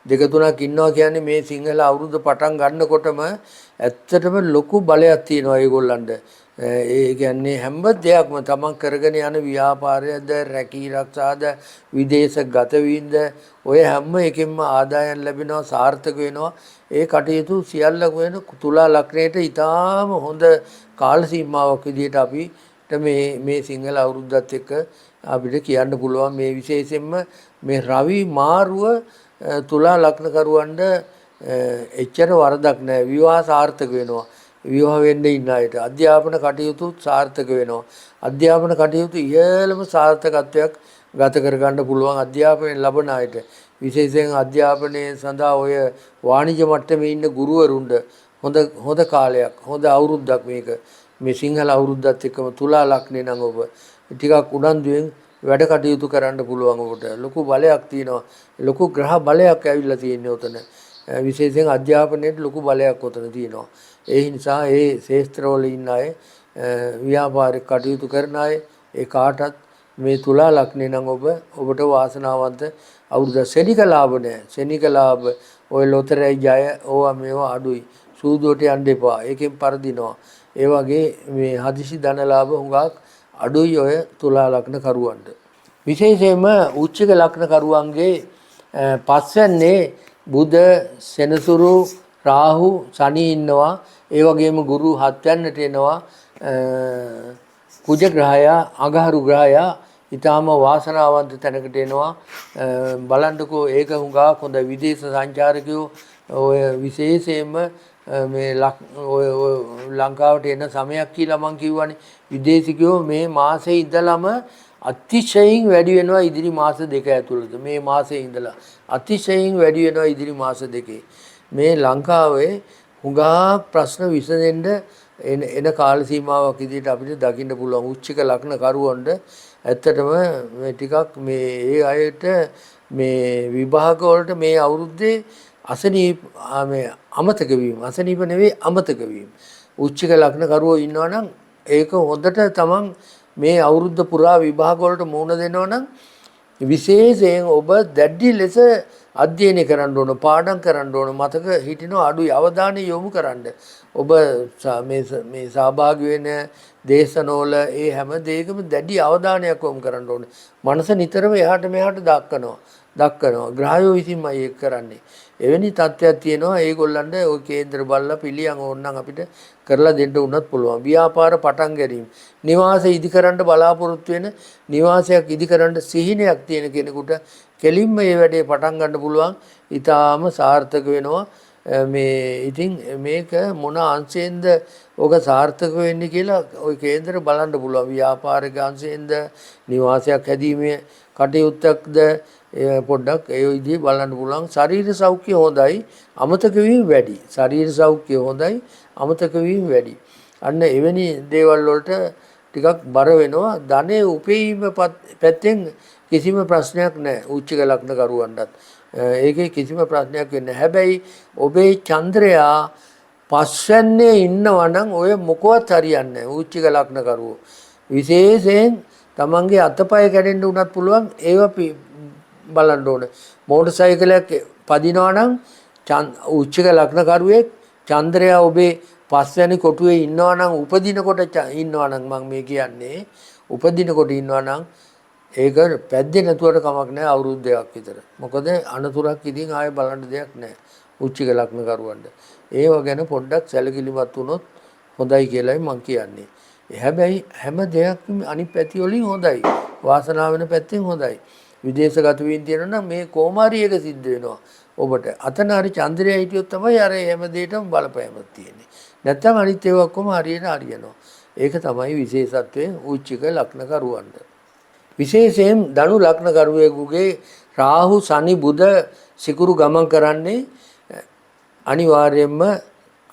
[SPEAKER 1] දෙක තුනක් ඉන්නවා කියන්නේ මේ සිංහල අවුරුද්ද පටන් ගන්නකොටම ඇත්තටම ලොකු බලයක් තියෙනවා ඒගොල්ලන්ට. ඒ කියන්නේ හැම දෙයක්ම තමන් කරගෙන යන ව්‍යාපාරයද රැකී රක්ෂාද විදේශ ගතවීමද ඔය හැම එකෙන්ම ආදායම් ලැබෙනවා සාර්ථක වෙනවා. ඒ කටයුතු සියල්ලම වෙන තුලා ලග්නයට ඊටාම හොඳ කාල සීමාවක් විදිහට අපිට මේ සිංහල අවුරුද්දත් එක්ක අපිට කියන්න පුළුවන්. මේ විශේෂයෙන්ම මේ රවි මාරුව තුලා ලග්නකරුවන්ට එච්චර වරදක් නැහැ. විවාහ සාර්ථක වෙනවා. විවාහ වෙන්න ඉන්න අයට අධ්‍යාපන කටයුතු සාර්ථක වෙනවා. අධ්‍යාපන කටයුතු ඉහළම සාර්ථකත්වයක් ගත කරගන්න පුළුවන් අධ්‍යාපනය ලබන අයට. විශේෂයෙන් අධ්‍යාපනයේ සඳහා ඔය වාණිජ්‍ය මට්ටමේ ඉන්න ගුරුවරුන්ට හොඳ කාලයක් හොඳ අවුරුද්දක් මේක. මේ සිංහල අවුරුද්දත් එක්කම තුලා ලග්නේ නම් ඔබ ටිකක් උනන්දුවෙන් වැඩ කටයුතු කරන්න පුළුවන්. ඔබට ලොකු බලයක් තියෙනවා. ලොකු ග්‍රහ බලයක් ඇවිල්ලා තියෙනවා උතන. විශේෂයෙන් අධ්‍යාපනයේට ලොකු බලයක් උතන තියෙනවා. ඒ නිසා ඒ ශේෂ්ත්‍රවල ඉන්න අය ව්‍යාපාරික කටයුතු කරන අය ඒ කාටත් මේ තුලා ලග්නේ නම් ඔබට වාසනාවන්ත අවුරුද්ද. ශනික ලාභ නැහැ. ශනික ලාභ ඔය ලොතරැයි ජය ඕවා මේවා අඩුයි. සූදුවට යන්න එපා. ඒකෙන් පරදිනවා. ඒ වගේ මේ හදිසි ධන ලාභ හුඟක් අඩුයි ඔය තුලා ලග්න කරුවන්ට. විශේෂයෙන්ම උච්චක ලග්න කරුවන්ගේ පස්වැන්නේ බුධ සෙනසුරු රාහු සනි ඉන්නවා. ඒ වගේම ගුරු හත්වැන්නට එනවා. කුජ ග්‍රහයා අඟහරු ග්‍රහයා ඊටාම වාසනාවන්ත තැනකට එනවා. බලන්නකෝ ඒක හුඟක් හොඳ විදේශ සංචාරකයෝ ඔය විශේෂයෙන්ම මේ ලංකාවට එන සමයක් කියලා මම කියවනේ. විදේශිකයෝ මේ මාසේ ඉඳලම අතිශයින් වැඩි වෙනවා ඉදිරි මාස දෙක ඇතුළත. මේ මාසේ ඉඳලා අතිශයින් වැඩි වෙනවා ඉදිරි මාස දෙකේ. මේ ලංකාවේ හුඟා ප්‍රශ්න විසඳෙන්න එන කාල සීමාවක් විදිහට අපිට දකින්න පුළුවන්. උච්චක ලග්න කරුවන්ට ඇත්තටම මේ ටිකක් මේ ඒ අයට මේ විභාග වලට මේ අවුරුද්දේ අසනීප මේ අමතක වීම අසනීප නෙවෙයි අමතක වීම. උච්චක ලග්න කරුවෝ ඉන්නවා නම් ඒක හොඳට තමන් මේ අවුරුද්ද පුරා විභාග වලට මුහුණ දෙනවා නම් විශේෂයෙන් ඔබ දැඩි ලෙස අධ්‍යයනය කරන්න ඕන, පාඩම් කරන්න ඕන. මතක හිටිනවා අඩුයි. අවධානය යොමු කරන්න. ඔබ මේ සහභාගී වෙන දේශනවල ඒ හැම දෙයකම දැඩි අවධානයක් යොමු කරන්න ඕන. මනස නිතරම එහාට මෙහාට දක්වනවා. ග්‍රහයෝ විසින්මයි ඒක කරන්නේ. එවැනි තත්ත්වයක් තියෙනවා. ඒගොල්ලන්ට ওই කේන්ද්‍ර බලලා පිළියම් ඕනනම් අපිට කරලා දෙන්න උනත් පුළුවන්. ව්‍යාපාර පටන් ගැනීම, නිවාස ඉදිකරන්න බලාපොරොත්තු වෙන නිවාසයක් ඉදිකරන්න සිහිනයක් තියෙන කෙනෙකුට කෙලින්ම මේ වැඩේ පටන් ගන්න පුළුවන්. ඊටාම සාර්ථක වෙනවා. මේ ඉතින් මේක මොන අංශයෙන්ද ඔක සාර්ථක වෙන්නේ කියලා ওই කේන්දර බලන්න පුළුවන්. ව්‍යාපාරික අංශයෙන්ද නිවාසයක් හැදීමේ කටයුත්තක්ද පොඩ්ඩක් ඒ විදිහේ බලන්න පුළුවන්. ශරීර සෞඛ්‍ය හොඳයි, අමතක වීම වැඩි. ශරීර සෞඛ්‍ය හොඳයි, අමතක වීම වැඩි. අන්න එවැනි දේවල් වලට ටිකක් බර වෙනවා. ධනෙ උපයීම පැත්තෙන් කිසිම ප්‍රශ්නයක් නැහැ උච්චක ලග්න කරුවන්ටත්. ඒකේ කිසිම ප්‍රශ්නයක් වෙන්නේ නැහැ. හැබැයි ඔබේ චන්ද්‍රයා පස්වැන්නේ ඉන්නවා නම් ඔය මොකවත් හරියන්නේ නැහැ උච්චක ලග්න කරුවෝ. විශේෂයෙන් තමන්ගේ අතපය කැඩෙන්න උනත් පුළුවන්. ඒවා බලන්න ඕන. මෝටර් සයිකලයක් පදිනවා නම් උච්චක ලග්න කරුවෙක් චන්ද්‍රයා ඔබේ පස්වැනි කොටුවේ ඉන්නවා නම් උපදිනකොට ඉන්නවා නම් මම මේ කියන්නේ උපදිනකොට ඉන්නවා නම් ඒක පැද්දේ නැතුවට කමක් නැහැ අවුරුදු දෙකක් විතර. මොකද අනතුරක් ඉතින් ආයෙ බලන්න දෙයක් නැහැ උච්චක ලග්න කරුවන්ට. ඒව ගැන පොඩ්ඩක් සැලකිලිමත් වුණොත් හොඳයි කියලායි මම කියන්නේ. හැබැයි හැම දෙයක්ම අනිත් පැති වලින් හොඳයි. වාසනාව වෙන පැත්තෙන් හොඳයි. විදේශගත වීම තියෙනවා නම් මේ කොමාරි එක සිද්ධ වෙනවා ඔබට. අතන හරි චන්ද්‍රය හිටියොත් තමයි අර හැම දෙයකම බලපෑමක් තියෙන්නේ. නැත්තම් අනිත් ඒවා ඔක්කොම හරියට හරියනවා. ඒක තමයි විශේෂත්වය උච්චක ලග්න කරුවන්ට. විශේෂයෙන් ධනු ලග්න කරුවෙකුගේ රාහු සනි බුධ සිකුරු ගමන් කරන්නේ අනිවාර්යයෙන්ම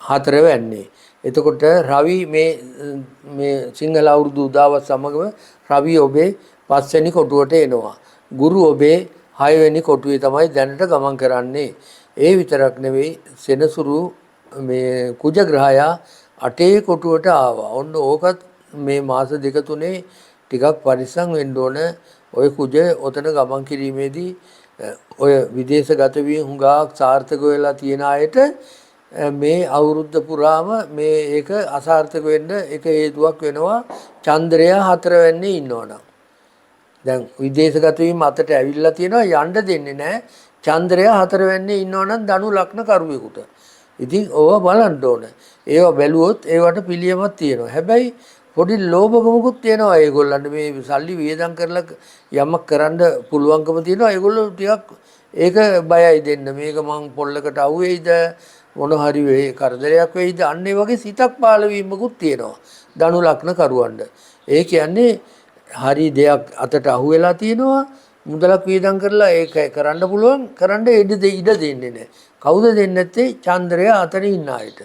[SPEAKER 1] හතරවැන්නේ. එතකොට රවි මේ සිංහල අවුරුදු උදාවත් සමගම රවි ඔබේ 5 වෙනි කොටුවට එනවා. ගුරු ඔබේ 6 වෙනි කොටුවේ තමයි දැනට ගමන් කරන්නේ. ඒ විතරක් නෙවෙයි සෙනසුරු මේ කුජ ග්‍රහයා 8 කොටුවට ආවා. ඔන්න ඕකත් මේ මාස දෙක තුනේ ටිකක් පරිස්සම් වෙන්න ඕන. ඔය කුජ ඔතන ගමන් කිරීමේදී ඔය විදේශගත වී හුඟක් සාර්ථක වෙලා තියෙන අයට මේ අවුරුද්ද පුරාම මේ ඒක අසාර්ථක වෙන්න එක හේතුවක් වෙනවා. චන්ද්‍රයා 4 වෙන්නේ ඉන්නවනම්. දැන් විදේශගත වීම අතට ඇවිල්ලා තියෙනවා යන්න දෙන්නේ නැහැ. චන්ද්‍රයා 4 වෙන්නේ ඉන්නවනම් ධනු ලග්න කරුවෙකුට. ඉතින් ඕවා බලන්න ඕන. ඒවා බැලුවොත් ඒවට පිළියමක් තියෙනවා. හැබැයි පොඩි ලෝභකමකුත් තියෙනවා ඒගොල්ලන්ට මේ සල්ලි වියදම් කරලා යමක් කරන්න පුළුවන්කම තියෙනවා. ඒගොල්ලෝ ටිකක් ඒක බයයි දෙන්න. මේක මං පොල්ලකට අහුවෙයිද මොන හරි වෙයි කරදරයක් වෙයිද අන්න ඒ වගේ සිතක් පාළ වීමකුත් තියෙනවා. ධනු ලග්න කරුවන්ට. ඒ කියන්නේ හරි දෙයක් අතට අහු වෙලා තියෙනවා මුදලක් වියදම් කරලා ඒක කරන්න පුළුවන් කරන්න ඉඩ දෙන්නේ නැහැ. කවුද දෙන්නේ නැත්තේ? චන්ද්‍රය අතර ඉන්න අයට.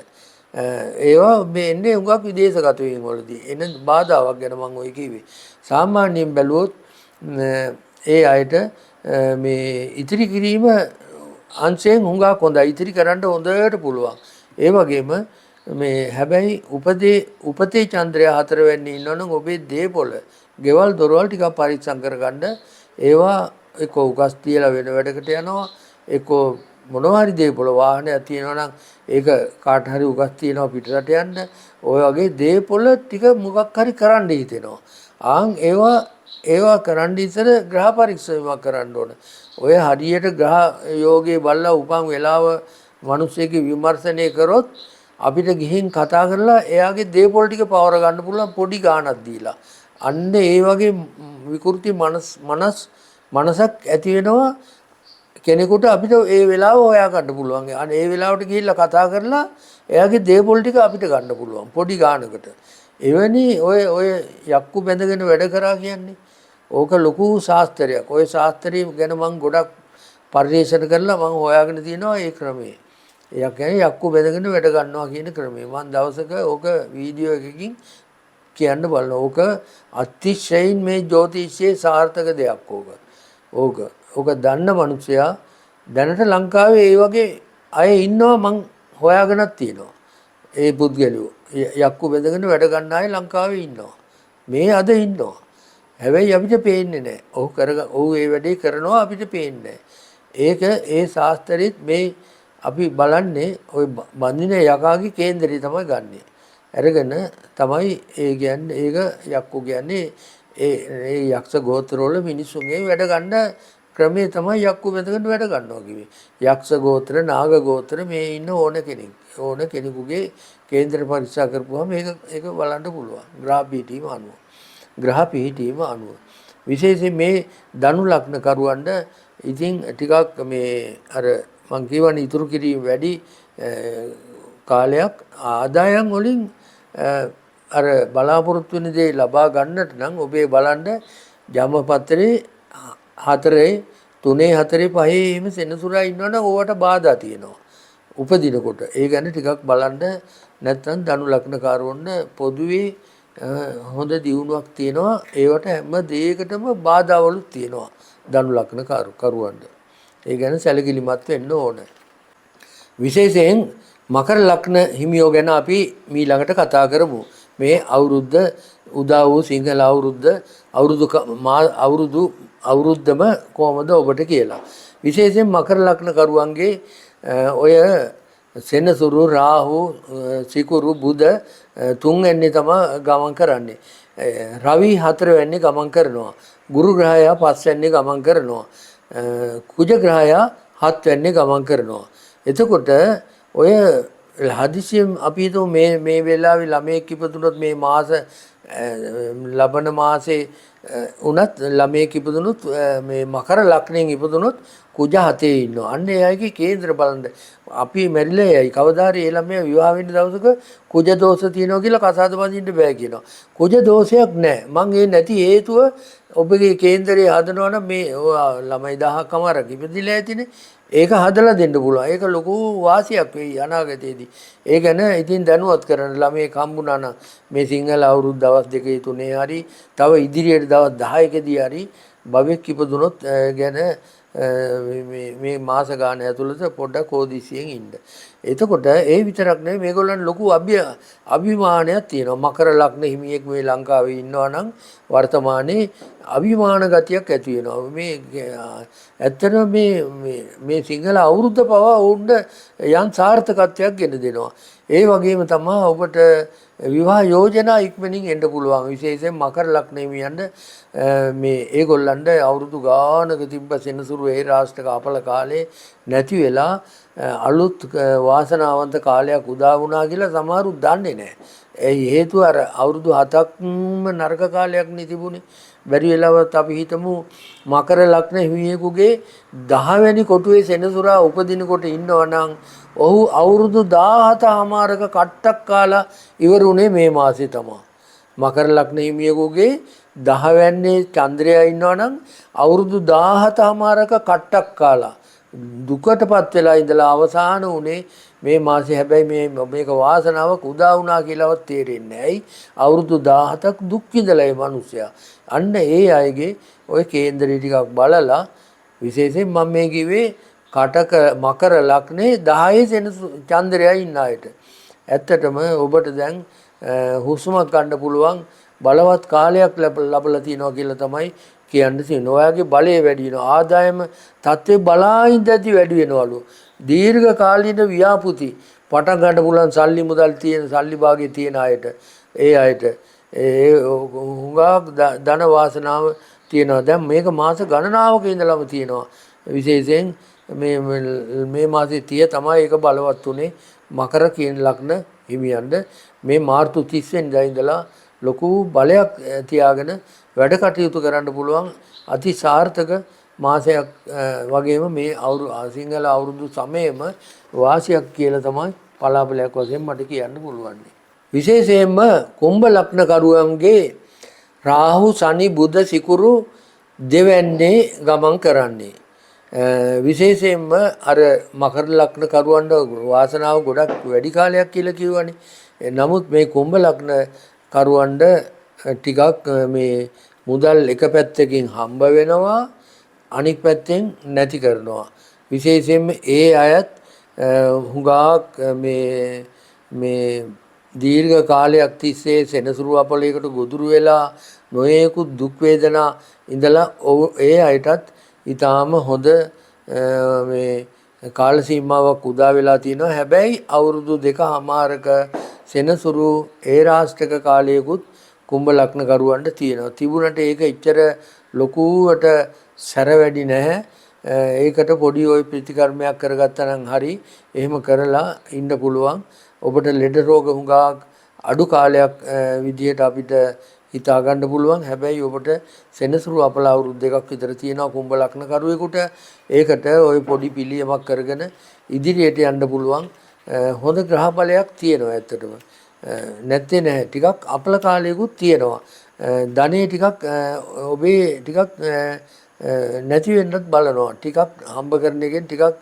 [SPEAKER 1] ඒවා මේ එන්නේ උගක් විදේශගත වීම වලදී එන බාධාවක් ගැන මම ඔය කිව්වේ. සාමාන්‍යයෙන් බැලුවොත් ඒ අයට මේ ඉතිරි කිරීම අංශයෙන් හුඟක් හොඳයි. ඉතිරි කරන්න හොඳට පුළුවන්. ඒ වගේම මේ හැබැයි උපතේ චන්ද්‍රය 4 වෙන්නේ ඉන්නවනම් ඔබේ දේපොළ ගෙවල් දොරවල් ටිකක් පරිස්සම් කරගන්න. ඒවා එක්ක උගස් තියලා වෙන වැඩකට යනවා. එක්ක මොනවා හරි දේපොළ වාහනයක් තියෙනවා නම් ඒක කාට හරි උගස් තියනවා පිටරට යන්න. ඔය වගේ දේපොළ ටික මොකක් හරි කරන්න හිතෙනවා. ඒවා කරන්න ඉස්සර ග්‍රහ පරීක්ෂණයක් කරන්න ඕන. ඔය හරියට ග්‍රහ යෝගයේ බලලා උපන් වෙලාව මිනිස්සෙක්ගේ විමර්ශනය කරොත් අපිට ගිහින් කතා කරලා එයාගේ දේපොළ ටික පවර ගන්න පුළුවන් පොඩි ගාණක් දීලා. අන්න ඒ වගේ විකෘති මනසක් ඇති වෙනවා කෙනෙකුට අපිට ඒ වෙලාව හොයා ගන්න පුළුවන්. අන්න ඒ වෙලාවට ගිහිල්ලා කතා කරලා එයාගේ දේපොළ ටික අපිට ගන්න පුළුවන් පොඩි ගාණකට. එවැනි ඔය යක්කු බැඳගෙන වැඩ කරා කියන්නේ ඕක ලොකු ශාස්ත්‍රයක්. ওই ශාස්ත්‍රය ගැන මම ගොඩක් පරිශන කරලා මම හොයාගෙන තියෙනවා ඒ ක්‍රමය. එයා කියන්නේ යක්කු බැඳගෙන වැඩ ගන්නවා කියන ක්‍රමය. මම දවසක ඕක වීඩියෝ එකකින් කියන්න බලනවා. ඕක අතිශයින් මේ ජ්‍යොතිෂයේ සාර්ථක දෙයක් ඕක දන්න මිනිසයා දැනට ලංකාවේ ඒ වගේ අය ඉන්නවා මං හොයාගෙනත් තියෙනවා. ඒ පුද්ගලයෝ යක්කු බැඳගෙන වැඩ ගන්න අය ලංකාවේ ඉන්නවා. මේ අද ඉන්නවා. හැබැයි අපිට පේන්නේ නැහැ. ඔව් ඒ වැඩේ කරනවා අපිට පේන්නේ ඒක ඒ ශාස්ත්‍රෙත් මේ අපි බලන්නේ ওই බඳින යකාගේ කේන්දරය තමයි ගන්නෙ. අරගෙන තමයි ඒ කියන්නේ ඒක යක්කු කියන්නේ ඒ යක්ෂ ගෝත්‍රවල මිනිස්සුන්ගේ වැඩ ගන්න ක්‍රමේ තමයි යක්කු බඳගෙන වැඩ ගන්නවා කිව්වේ. යක්ෂ ගෝත්‍ර නාග ගෝත්‍ර මේ ඉන්න ඕන කෙනෙකුගේ කේන්දර පරීක්ෂා කරපුවාම ඒක බලන්න පුළුවන්. ග්‍රහ පිහිටීම අනුව විශේෂයෙන් මේ ධනු ලග්න කරුවන්ට ඉතින් ටිකක් මේ අර මං කියවනේ ඉතුරු කිරීම වැඩි කාලයක් ආදායම් වලින් අර බලාපොරොත්තු වෙන දේ ලබා ගන්නට නම් ඔබේ බලන්න ජන්මපත්‍රයේ 4 3 4 5 එහෙම සෙනසුරා ඉන්නවනම් ඕවට බාධා තියෙනවා උපදිනකොට. ඒ ගැන ටිකක් බලන්න නැත්නම් ධනු ලග්න කාරවන්න පොදුවේ හොඳ දියුණුවක් තියෙනවා. ඒවට හැම දෙයකටම බාධාවලුත් තියෙනවා ධනු ලග්න කරුවන්ට. ඒ ගැන සැලකිලිමත් වෙන්න ඕන. විශේෂයෙන් මකර ලග්න හිමියෝ ගැන අපි ඊළඟට කතා කරමු. මේ අවුරුද්ද උදා වූ සිංහල අවුරුද්දම කොහමද ඔබට කියලා. විශේෂයෙන් මකර ලග්න කරුවන්ගේ ඔය සෙනසුරු රාහු සිකුරු බුද 3 වෙනි තමයි ගමන් කරන්නේ. රවි 4 වෙනි ගමන් කරනවා. ගුරු ග්‍රහයා 5 වෙනි ගමන් කරනවා. කුජ ග්‍රහයා 7 වෙනි ගමන් කරනවා. එතකොට ඔය හදිසියෙන් අපි හිතමු මේ වෙලාවේ ළමයෙක් ඉපදුනොත් මේ මාස ලබන මාසේ උනත් ළමයෙක් ඉපදුනොත් මේ මකර ලග්නයෙන් ඉපදුනොත් කුජ 7 ඉන්නවා. අන්න ඒ අයගේ කේන්ද්‍ර බලන්න. අපි මැරිලා යයි කවදා හරි ඒ ළමයා විවාහ වෙන්න දවසක කුජ දෝෂ තියෙනවා කියලා කසාද බඳින්න බෑ කියනවා. කුජ දෝෂයක් නැහැ. මං ඒ නැති හේතුව ඔබගේ කේන්දරය හදනවා නම් මේ ළමයි 1000ක් අමාරක් ඉපදිලා ඇතිනේ. ඒක හදලා දෙන්න පුළුවන්. ඒක ලොකු වාසියක් වෙයි අනාගතයේදී. ඒ ගැන ඉතින් දැනුවත් කරන්න ළමයි හම්බුනා නම් මේ සිංහල අවුරුදු දවස් 2 3 හරි තව ඉදිරියට දවස් 10කදී හරි බබෙක් ඉපදුනොත් ගැන මේ මාස ගාන ඇතුළත පොඩ්ඩක් හොදිසියෙන් ඉන්න. එතකොට ඒ විතරක් නෙවෙයි මේගොල්ලන් ලොකු අභිමානයක් තියෙනවා. මකර ලග්න හිමියෙක් මේ ලංකාවේ ඉන්නවා නම් වර්තමානයේ අභිමාන ගතියක් ඇති වෙනවා. මේ ඇත්තටම මේ සිංහල අවුරුද්ද පවා ඔවුන්ට යම් සාර්ථකත්වයක් ගෙන දෙනවා. ඒ වගේම තමයි ඔබට විවාහ යෝජනා ඉක්මනින් එන්න පුළුවන්. විශේෂයෙන් මකර ලග්න හිමියන්ට මේ ඒගොල්ලන්ට අවුරුදු ගානක තිබ්බ සෙනසුරු ඒ රාෂ්ට්‍රක අපල කාලේ නැති වෙලා අලුත් වාසනාවන්ත කාලයක් උදා වුණා කියලා සමහරු දන්නේ නැහැ. ඒ හේතුව අර අවුරුදු 7ක්ම නරක කාලයක් නේ තිබුණේ. බැරි වෙලාවත් අපි හිතමු මකර ලග්න හිමියෙකුගේ 10 වෙනි කොටුවේ සෙනසුරා උපදිනකොට ඉන්නවා නම් ඔහු අවුරුදු 17මාරක කට්ටක් කාලා ඉවරුනේ මේ මාසේ තමයි. මකර ලග්න හිමියෙකුගේ 10 වැන්නේ චන්ද්‍රයා ඉන්නවා නම් අවුරුදු 17මාරක කට්ටක් කාලා දුකටපත් වෙලා ඉඳලා අවසාන උනේ මේ මාසේ. හැබැයි මේක වාසනාවක් උදා වුණා කියලාවත් තේරෙන්නේ නැහැ. අවුරුදු 17ක් දුක් විඳලා මේ මිනිස්සයා. අන්න ඒ අයගේ ওই කේන්දරය ටිකක් බලලා විශේෂයෙන් මම මේ කිව්වේ කටක මකර ලග්නේ 10 චන්ද්‍රයා ඉන්න අයට. ඇත්තටම ඔබට දැන් හුස්මක් ගන්න පුළුවන් බලවත් කාලයක් ලැබලා තියෙනවා කියලා තමයි කියන්න තියෙන්නේ. ඔයාගේ බලය වැඩි වෙනවා. ආදායම තත්ත්වේ බලා ඉඳදී වැඩි වෙනවලු. දීර්ඝ කාලීන ව්‍යාපෘති පටන් ගන්න පුළුවන් සල්ලි මුදල් තියෙන සල්ලි භාගයේ තියෙන අයට ඒ අයට හුඟා ධන වාසනාව තියෙනවා. දැන් මේක මාස ගණනාවක ඉඳලම තියෙනවා. විශේෂයෙන් මේ මාසේ 30 තමයි ඒක බලවත් උනේ මකර කියන ලග්න හිමියන්ට. මේ මාර්තු 30 වෙනිදා ඉඳලා ලොකු බලයක් තියාගෙන වැඩ කටයුතු කරන්න පුළුවන් අති සාර්ථක මාසයක් වගේම මේ සිංහල අවුරුදු සමයේම වාසියක් කියලා තමයි පලාපලයක් වශයෙන් මට කියන්න පුළුවන්. විශේෂයෙන්ම කුම්භ ලග්න කරුවන්ගේ රාහු සනි බුධ සිකුරු දෙවැන්නේ ගමන් කරන්නේ. විශේෂයෙන්ම අර මකර ලග්න කරුවන්ට වාසනාව ගොඩක් වැඩි කාලයක් කියලා කිව්වනේ. නමුත් මේ කුම්භ ලග්න කරුවන්ට ටිකක් මේ මුදල් එක පැත්තකින් හම්බ වෙනවා අනික් පැත්තෙන් නැති කරනවා. විශේෂයෙන්ම ඒ අයත් හුඟක් මේ දීර්ඝ කාලයක් තිස්සේ සෙනසුරු අපලයකට ගොදුරු වෙලා නොයෙකුත් දුක් වේදනා ඉඳලා ඒ අයටත් ඊටාම හොඳ මේ කාල සීමාවක් උදා වෙලා තියෙනවා. හැබැයි අවුරුදු 2මාරක සෙනසුරු ඒ රාෂ්ට්‍රක කාලයකුත් කුම්භ ලග්න කරුවන්ට තියෙනවා. තිබුණට ඒක එච්චර ලොකුවට සැර වැඩි නැහැ. ඒකට පොඩි ওই ප්‍රතිකර්මයක් කරගත්තා නම් හරි එහෙම කරලා ඉන්න පුළුවන්. ඔබට ලෙඩ රෝග හුඟක් අඩු කාලයක් විදියට අපිට හිතා ගන්න පුළුවන්. හැබැයි ඔබට සෙනසුරු අපල අවුරුදු 2ක් විතර තියෙනවා කුම්භ ලග්න කරුවෙකුට. ඒකට ওই පොඩි පිළියමක් කරගෙන ඉදිරියට යන්න පුළුවන් හොඳ ග්‍රහ බලයක් තියෙනවා ඇත්තටම. නැත්තේ නැහැ. ටිකක් අපල කාලයකුත් තියෙනවා. ධනෙ ටිකක් ඔබේ ටිකක් නැති වෙන්නත් බලනවා. ටිකක් හම්බ කරන එකෙන් ටිකක්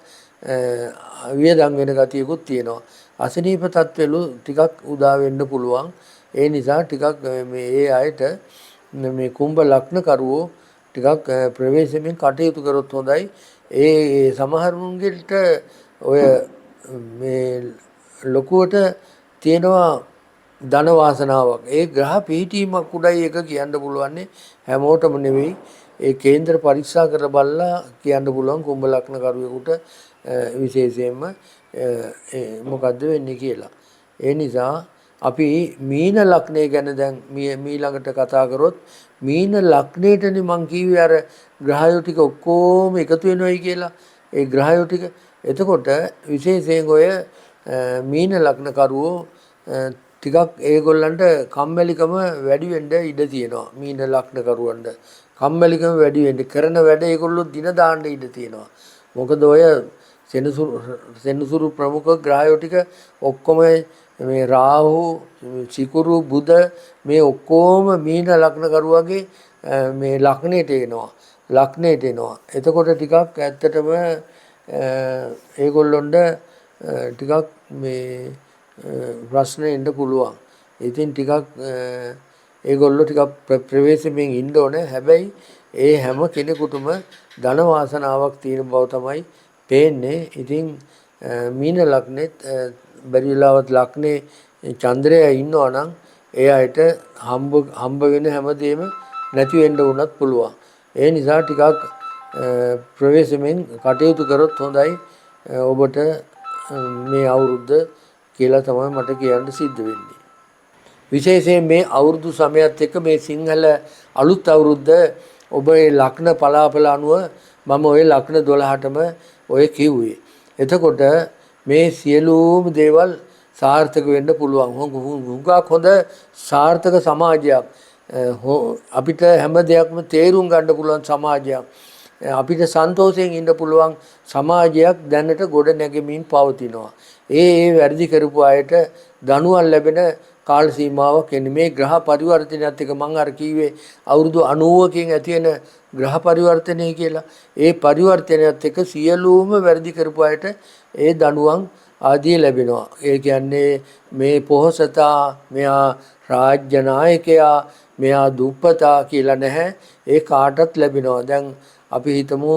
[SPEAKER 1] වියදම් වෙන ගතියකුත් තියෙනවා. අසනීප තත්ත්වෙලු ටිකක් උදා වෙන්න පුළුවන්. ඒ නිසා ටිකක් මේ අයට මේ කුම්භ ලග්න කරුවෝ ටිකක් ප්‍රවේශමෙන් කටයුතු කරොත් හොඳයි. ඒ සමහරුන්ගෙට ඔය මේ ලොකුවට තියෙනවා ධන වාසනාවක්. ඒ ග්‍රහ පිහිටීමක් උඩයි එක කියන්න පුළුවන්. හැමෝටම නෙවෙයි. ඒ කේන්ද්‍ර පරීක්ෂා කර බලලා කියන්න පුළුවන් කුම්භ ලග්න කරුවෙකුට විශේෂයෙන්ම මොකද්ද වෙන්නේ කියලා. ඒ නිසා අපි මීන ලග්නය ගැන දැන් මීළඟට කතා කරොත් මීන ලග්නයටනේ මං කිව්වේ අර ග්‍රහයෝ ටික ඔක්කොම එකතු වෙනවයි කියලා. ඒ ග්‍රහයෝ ටික එතකොට විශේෂයෙන් ඔය මීන ලග්න කරුවෝ ටිකක් ඒගොල්ලන්ට කම්මැලිකම වැඩි වෙන්න ඉඩ තියෙනවා. මීන ලග්න කරුවන්ට කම්මැලිකම වැඩි වෙන්න කරන වැඩ ඒගොල්ලෝ දින දාන්න ඉඩ තියෙනවා. මොකද ඔය සෙනසුරු ප්‍රමුඛ ග්‍රහයෝ ටික ඔක්කොම මේ රාහු සිකුරු බුධ මේ ඔක්කොම මීන ලග්න කරුවගේ මේ ලග්නයට එනවා. ලග්නයට එනවා. එතකොට ටිකක් ඇත්තටම ඒගොල්ලොන්ට ටිකක් මේ ප්‍රශ්න එන්න පුළුවන්. ඉතින් ටිකක් ඒගොල්ලෝ ටිකක් ප්‍රවේශමෙන් ඉන්න ඕනේ. හැබැයි ඒ හැම කෙනෙකුටම ධන වාසනාවක් තියෙන බව තමයි පේන්නේ. ඉතින් මීන ලග්නෙත් බැරි වෙලාවත් ලග්නේ චන්ද්‍රය ඉන්නවා නම් ඒ අයට හම්බ වෙන හැමදේම නැති වෙන්න උනත් පුළුවන්. ඒ නිසා ටිකක් ප්‍රවේශමෙන් කටයුතු කරොත් හොඳයි ඔබට මේ අවුරුද්ද කියලා තමයි මට කියන්න සිද්ධ වෙන්නේ. විශේෂයෙන් මේ අවුරුදු සමයත් එක්ක මේ සිංහල අලුත් අවුරුද්ද ඔබේ ලග්න පලාපල අනුව මම ওই ලග්න 12ටම ඔය කිව්වේ. එතකොට මේ සියලුම දේවල් සාර්ථක වෙන්න පුළුවන්. හුඟක් හොඳ සාර්ථක සමාජයක්. අපිට හැම දෙයක්ම තේරුම් ගන්න පුළුවන් සමාජයක්. අපිට සන්තෝෂයෙන් ඉන්න පුළුවන් සමාජයක් දැනට ගොඩ නැගෙමින් පවතිනවා. ඒ වැරදි කරපු අයට දනුවම් ලැබෙන කාල සීමාවක් එන්නේ. මේ ග්‍රහ පරිවර්තනයත් එක්ක මම අර කිව්වේ අවුරුදු 90කින් ඇති වෙන ග්‍රහ පරිවර්තනය කියලා. ඒ පරිවර්තනයත් එක්ක සියලුම වැරදි කරපු අයට ඒ දනුවම් ආදී ලැබෙනවා. ඒ කියන්නේ මේ පොහොසතා, මෙයා රාජ්‍ය නායකයා, මෙයා දුප්පතා කියලා නැහැ. ඒ කාටත් ලැබෙනවා. දැන් අපි හිතමු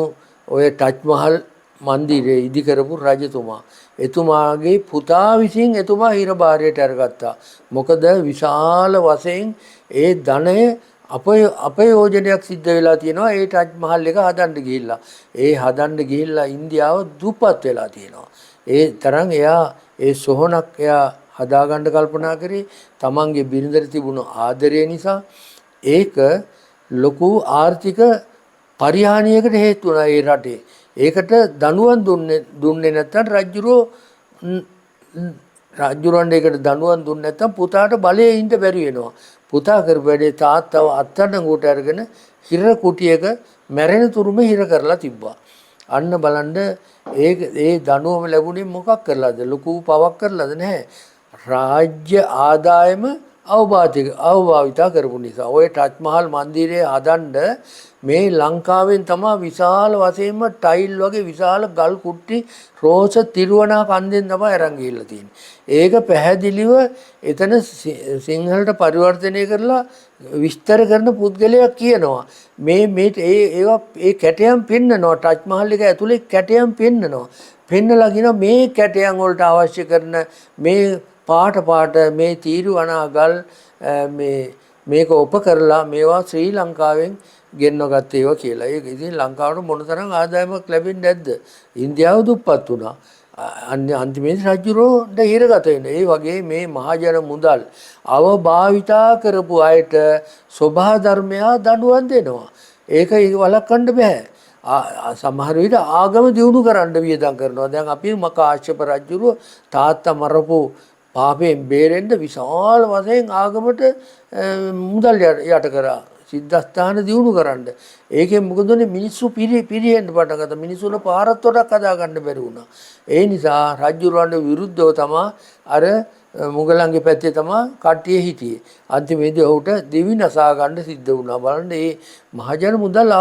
[SPEAKER 1] ඔය ටච් මහල් මන්දිරය ඉදි කරපු රජතුමා. එතුමාගේ පුතා විසින් එතුමා හිරබාරයට අරගත්තා. මොකද විශාල වශයෙන් ඒ ධනය අපයෝජනයක් සිද්ධ වෙලා තියෙනවා ඒ ටච් මහල් එක හදන්න ගිහිල්ලා. ඒ හදන්න ගිහිල්ලා ඉන්දියාව දුප්පත් වෙලා තියෙනවා. ඒ තරම් එයා ඒ සොහනක් එයා හදාගන්න කල්පනා කරේ තමන්ගේ බිරිඳට තිබුණු ආදරය නිසා. ඒක ලොකු ආර්ථික පරිහානියකට හේතු වුණා ඒ රටේ. ඒකට දනුවම් දුන්නේ නැත්නම් රජුරවන්ට ඒකට දනුවම් දුන්නේ නැත්නම් පුතාට බලයේ ඉන්න බැරි වෙනවා. පුතා කරපු වැඩේ තාත්තව අත්අඩංගුවට අරගෙන හිර කුටියක මැරෙන තුරුම හිර කරලා තිබ්බා. අන්න බලන්න ඒ දනුවම ලැබුණේ මොකක් කරලාද? ලොකු පවක් කරලාද? නැහැ. රාජ්‍ය ආදායම අවභාවිතා කරපු නිසා. ඔය ටච් මහල් මන්දිරය හදන්න මේ ලංකාවෙන් තමයි විශාල වශයෙන්ම ටයිල් වගේ විශාල ගල් කුට්ටි රෝස තිරුවනා කන්දෙන් තමයි අරන් ගිහිල්ලා තියෙන්නේ. ඒක පැහැදිලිව එතන සිංහලට පරිවර්තනය කරලා විස්තර කරන පුද්ගලයා කියනවා මේ ඒ කැටයම් පෙන්නනවා. ටච් මහල් එක ඇතුලේ කැටයම් පෙන්නනවා. පෙන්නලා කියන මේ කැටයම් වලට අවශ්‍ය කරන මේ පාට මේ තීරුවනා ගල් මේක ඔප කරලා මේවා ශ්‍රී ලංකාවෙන් ගෙන්නගත්ත ඒවා කියලා. ඒක ඉතින් ලංකාවට මොනතරම් ආදායමක් ලැබෙන්නේ නැද්ද? ඉන්දියාව දුප්පත් වුණා. අන්තිමේදී රජුරෝට හිරගත වෙනවා. ඒ වගේ මේ මහජන මුදල් අවභාවිතා කරපු අයට සෝභා ධර්මයා දඬුවම් දෙනවා. ඒක වළක්වන්න බෑ. සමහර විට ආගම දියුණු කරන්න වියදම් කරනවා. දැන් අපි කාශ්‍යප රජුරෝ තාත්තා මරපු පාපයෙන් බේරෙන්න විශාල වශයෙන් ආගමට මුදල් යට කරා. සිද්ධාස්ථාන දියුණු කරන්න. ඒකෙන් මොකද උනේ? මිනිස්සු පිරිහෙන්න පටන් ගත්තා. මිනිස්සුන පාරත් වඩක් හදා ගන්න බැරි වුණා. ඒ නිසා රජුරවන්ට විරුද්ධව තමයි අර මුගලන්ගේ පැත්තේ තමයි කට්ටිය හිටියේ. අන්තිමේදී ඔහුට දෙවි නසා ගන්න සිද්ධ වුණා. බලන්න මේ මහජන මුදල්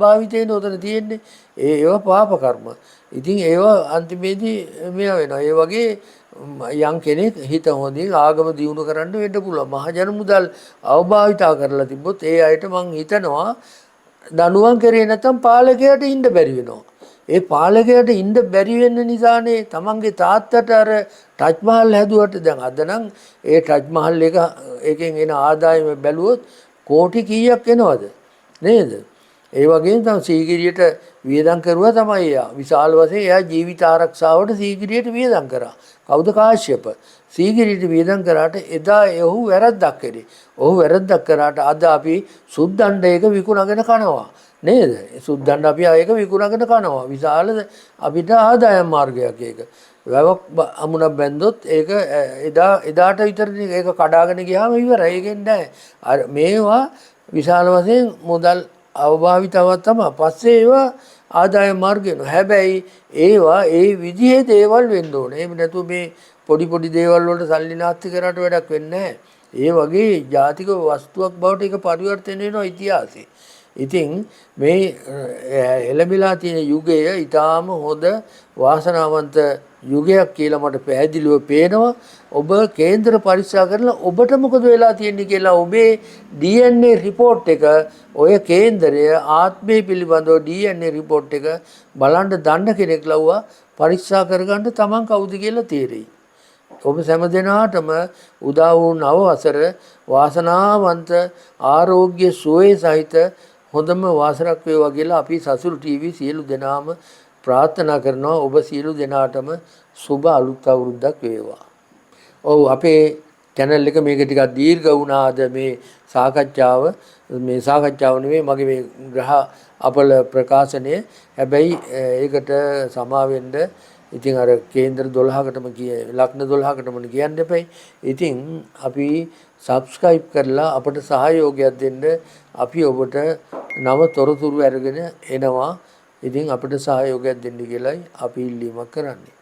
[SPEAKER 1] භාවිතේන උතන තියෙන්නේ. ඒවා පාප කර්ම. ඉතින් ඒවා අන්තිමේදී මෙයා වෙනවා. ඒ වගේ යම් කෙනෙක් හිත හොඳින් ආගම දියුණු කරන්න වෙන්න පුළුවන්. මහජන මුදල් අවභාවිතා කරලා තිබ්බොත් ඒ අයට මං හිතනවා දනුවම් කරේ නැත්නම් පාලකයාට ඉන්න බැරි වෙනවා. ඒ පාලකයාට ඉන්න බැරි වෙන්න නිසානේ තමන්ගේ තාත්තට අර ටච් මහල් හැදුවට. දැන් අද නම් ඒ ටච් මහල් එකෙන් එන ආදායම බැලුවොත් කෝටි කීයක් එනවද නේද? ඒ වගේම තමයි සීගිරියට වියදම් කරුවා තමයි එයා. විශාල වශයෙන් එයා ජීවිත ආරක්ෂාවට සීගිරියට වියදම් කරා. කවුද? කාශ්‍යප. සීගිරියට වියදම් කරාට එදා ඔහු වැරද්දක් කරේ. ඔහු වැරද්දක් කරාට අද අපි සුද්දණ්ඩ ඒක විකුණගෙන කනවා නේද? සුද්දණ්ඩ අපි ඒක විකුණගෙන කනවා. විශාල අපිට ආදායම් මාර්ගයක් ඒක. වැවක් අමුණක් බැන්දොත් ඒක එදාට විතරනේ ඒක කඩාගෙන ගියාම ඉවරයි. ඒකෙන් නෑ. අර මේවා විශාල වශයෙන් මුදල් අවභාවිතාවක් තමයි. පස්සේ ඒවා ආදායම් මාර්ග වෙනවා. හැබැයි ඒවා ඒ විදිහේ දේවල් වෙන්න ඕනේ. එහෙම නැතු මේ පොඩි දේවල් වලට සල්ලි නාස්ති කරාට වැඩක් වෙන්නේ නැහැ. ඒ වගේ ජාතික වස්තුවක් බවට ඒක පරිවර්තනය වෙනවා ඉතිහාසයේ. ඉතින් මේ එළඹිලා තියෙන යුගය ඊටාම හොඳ වාසනාවන්ත යුගයක් කියලා මට පැහැදිලිව පේනවා. ඔබ කේන්දර පරීක්ෂා කරලා ඔබට මොකද වෙලා තියෙන්නේ කියලා ඔබේ DNA report එක ඔය කේන්දරය ආත්මය පිළිබඳව DNA report එක බලන්න දන්න කෙනෙක් ලව්වා පරීක්ෂා කරගන්න තමන් කවුද කියලා තේරෙයි. ඔබ සෑම දෙනාටම උදා වූ නව වසර වාසනාවන්ත ආරෝග්‍ය සුවය සහිත හොඳම වසරක් වේවා කියලා අපි සසුරු ටීවී සියලු දෙනාම ප්‍රාර්ථනා කරනවා. ඔබ සියලු දෙනාටම සුබ අලුත් අවුරුද්දක් වේවා. ඔව් අපේ channel එක මේක ටිකක් දීර්ඝ වුණාද මේ සාකච්ඡාව නෙවෙයි මගේ මේ ග්‍රහ අපල ප්‍රකාශනය. හැබැයි ඒකට සමා වෙන්න ඉතින් අර කේන්දර 12කටම ලග්න 12කටම කියන්න එපයි. ඉතින් අපි subscribe කරලා අපට සහයෝගයක් දෙන්න අපි ඔබට නව තොරතුරු අරගෙන එනවා. ඉතින් අපිට සහයෝගයක් දෙන්න කියලායි අපි ඉල්ලීමක් කරන්නේ.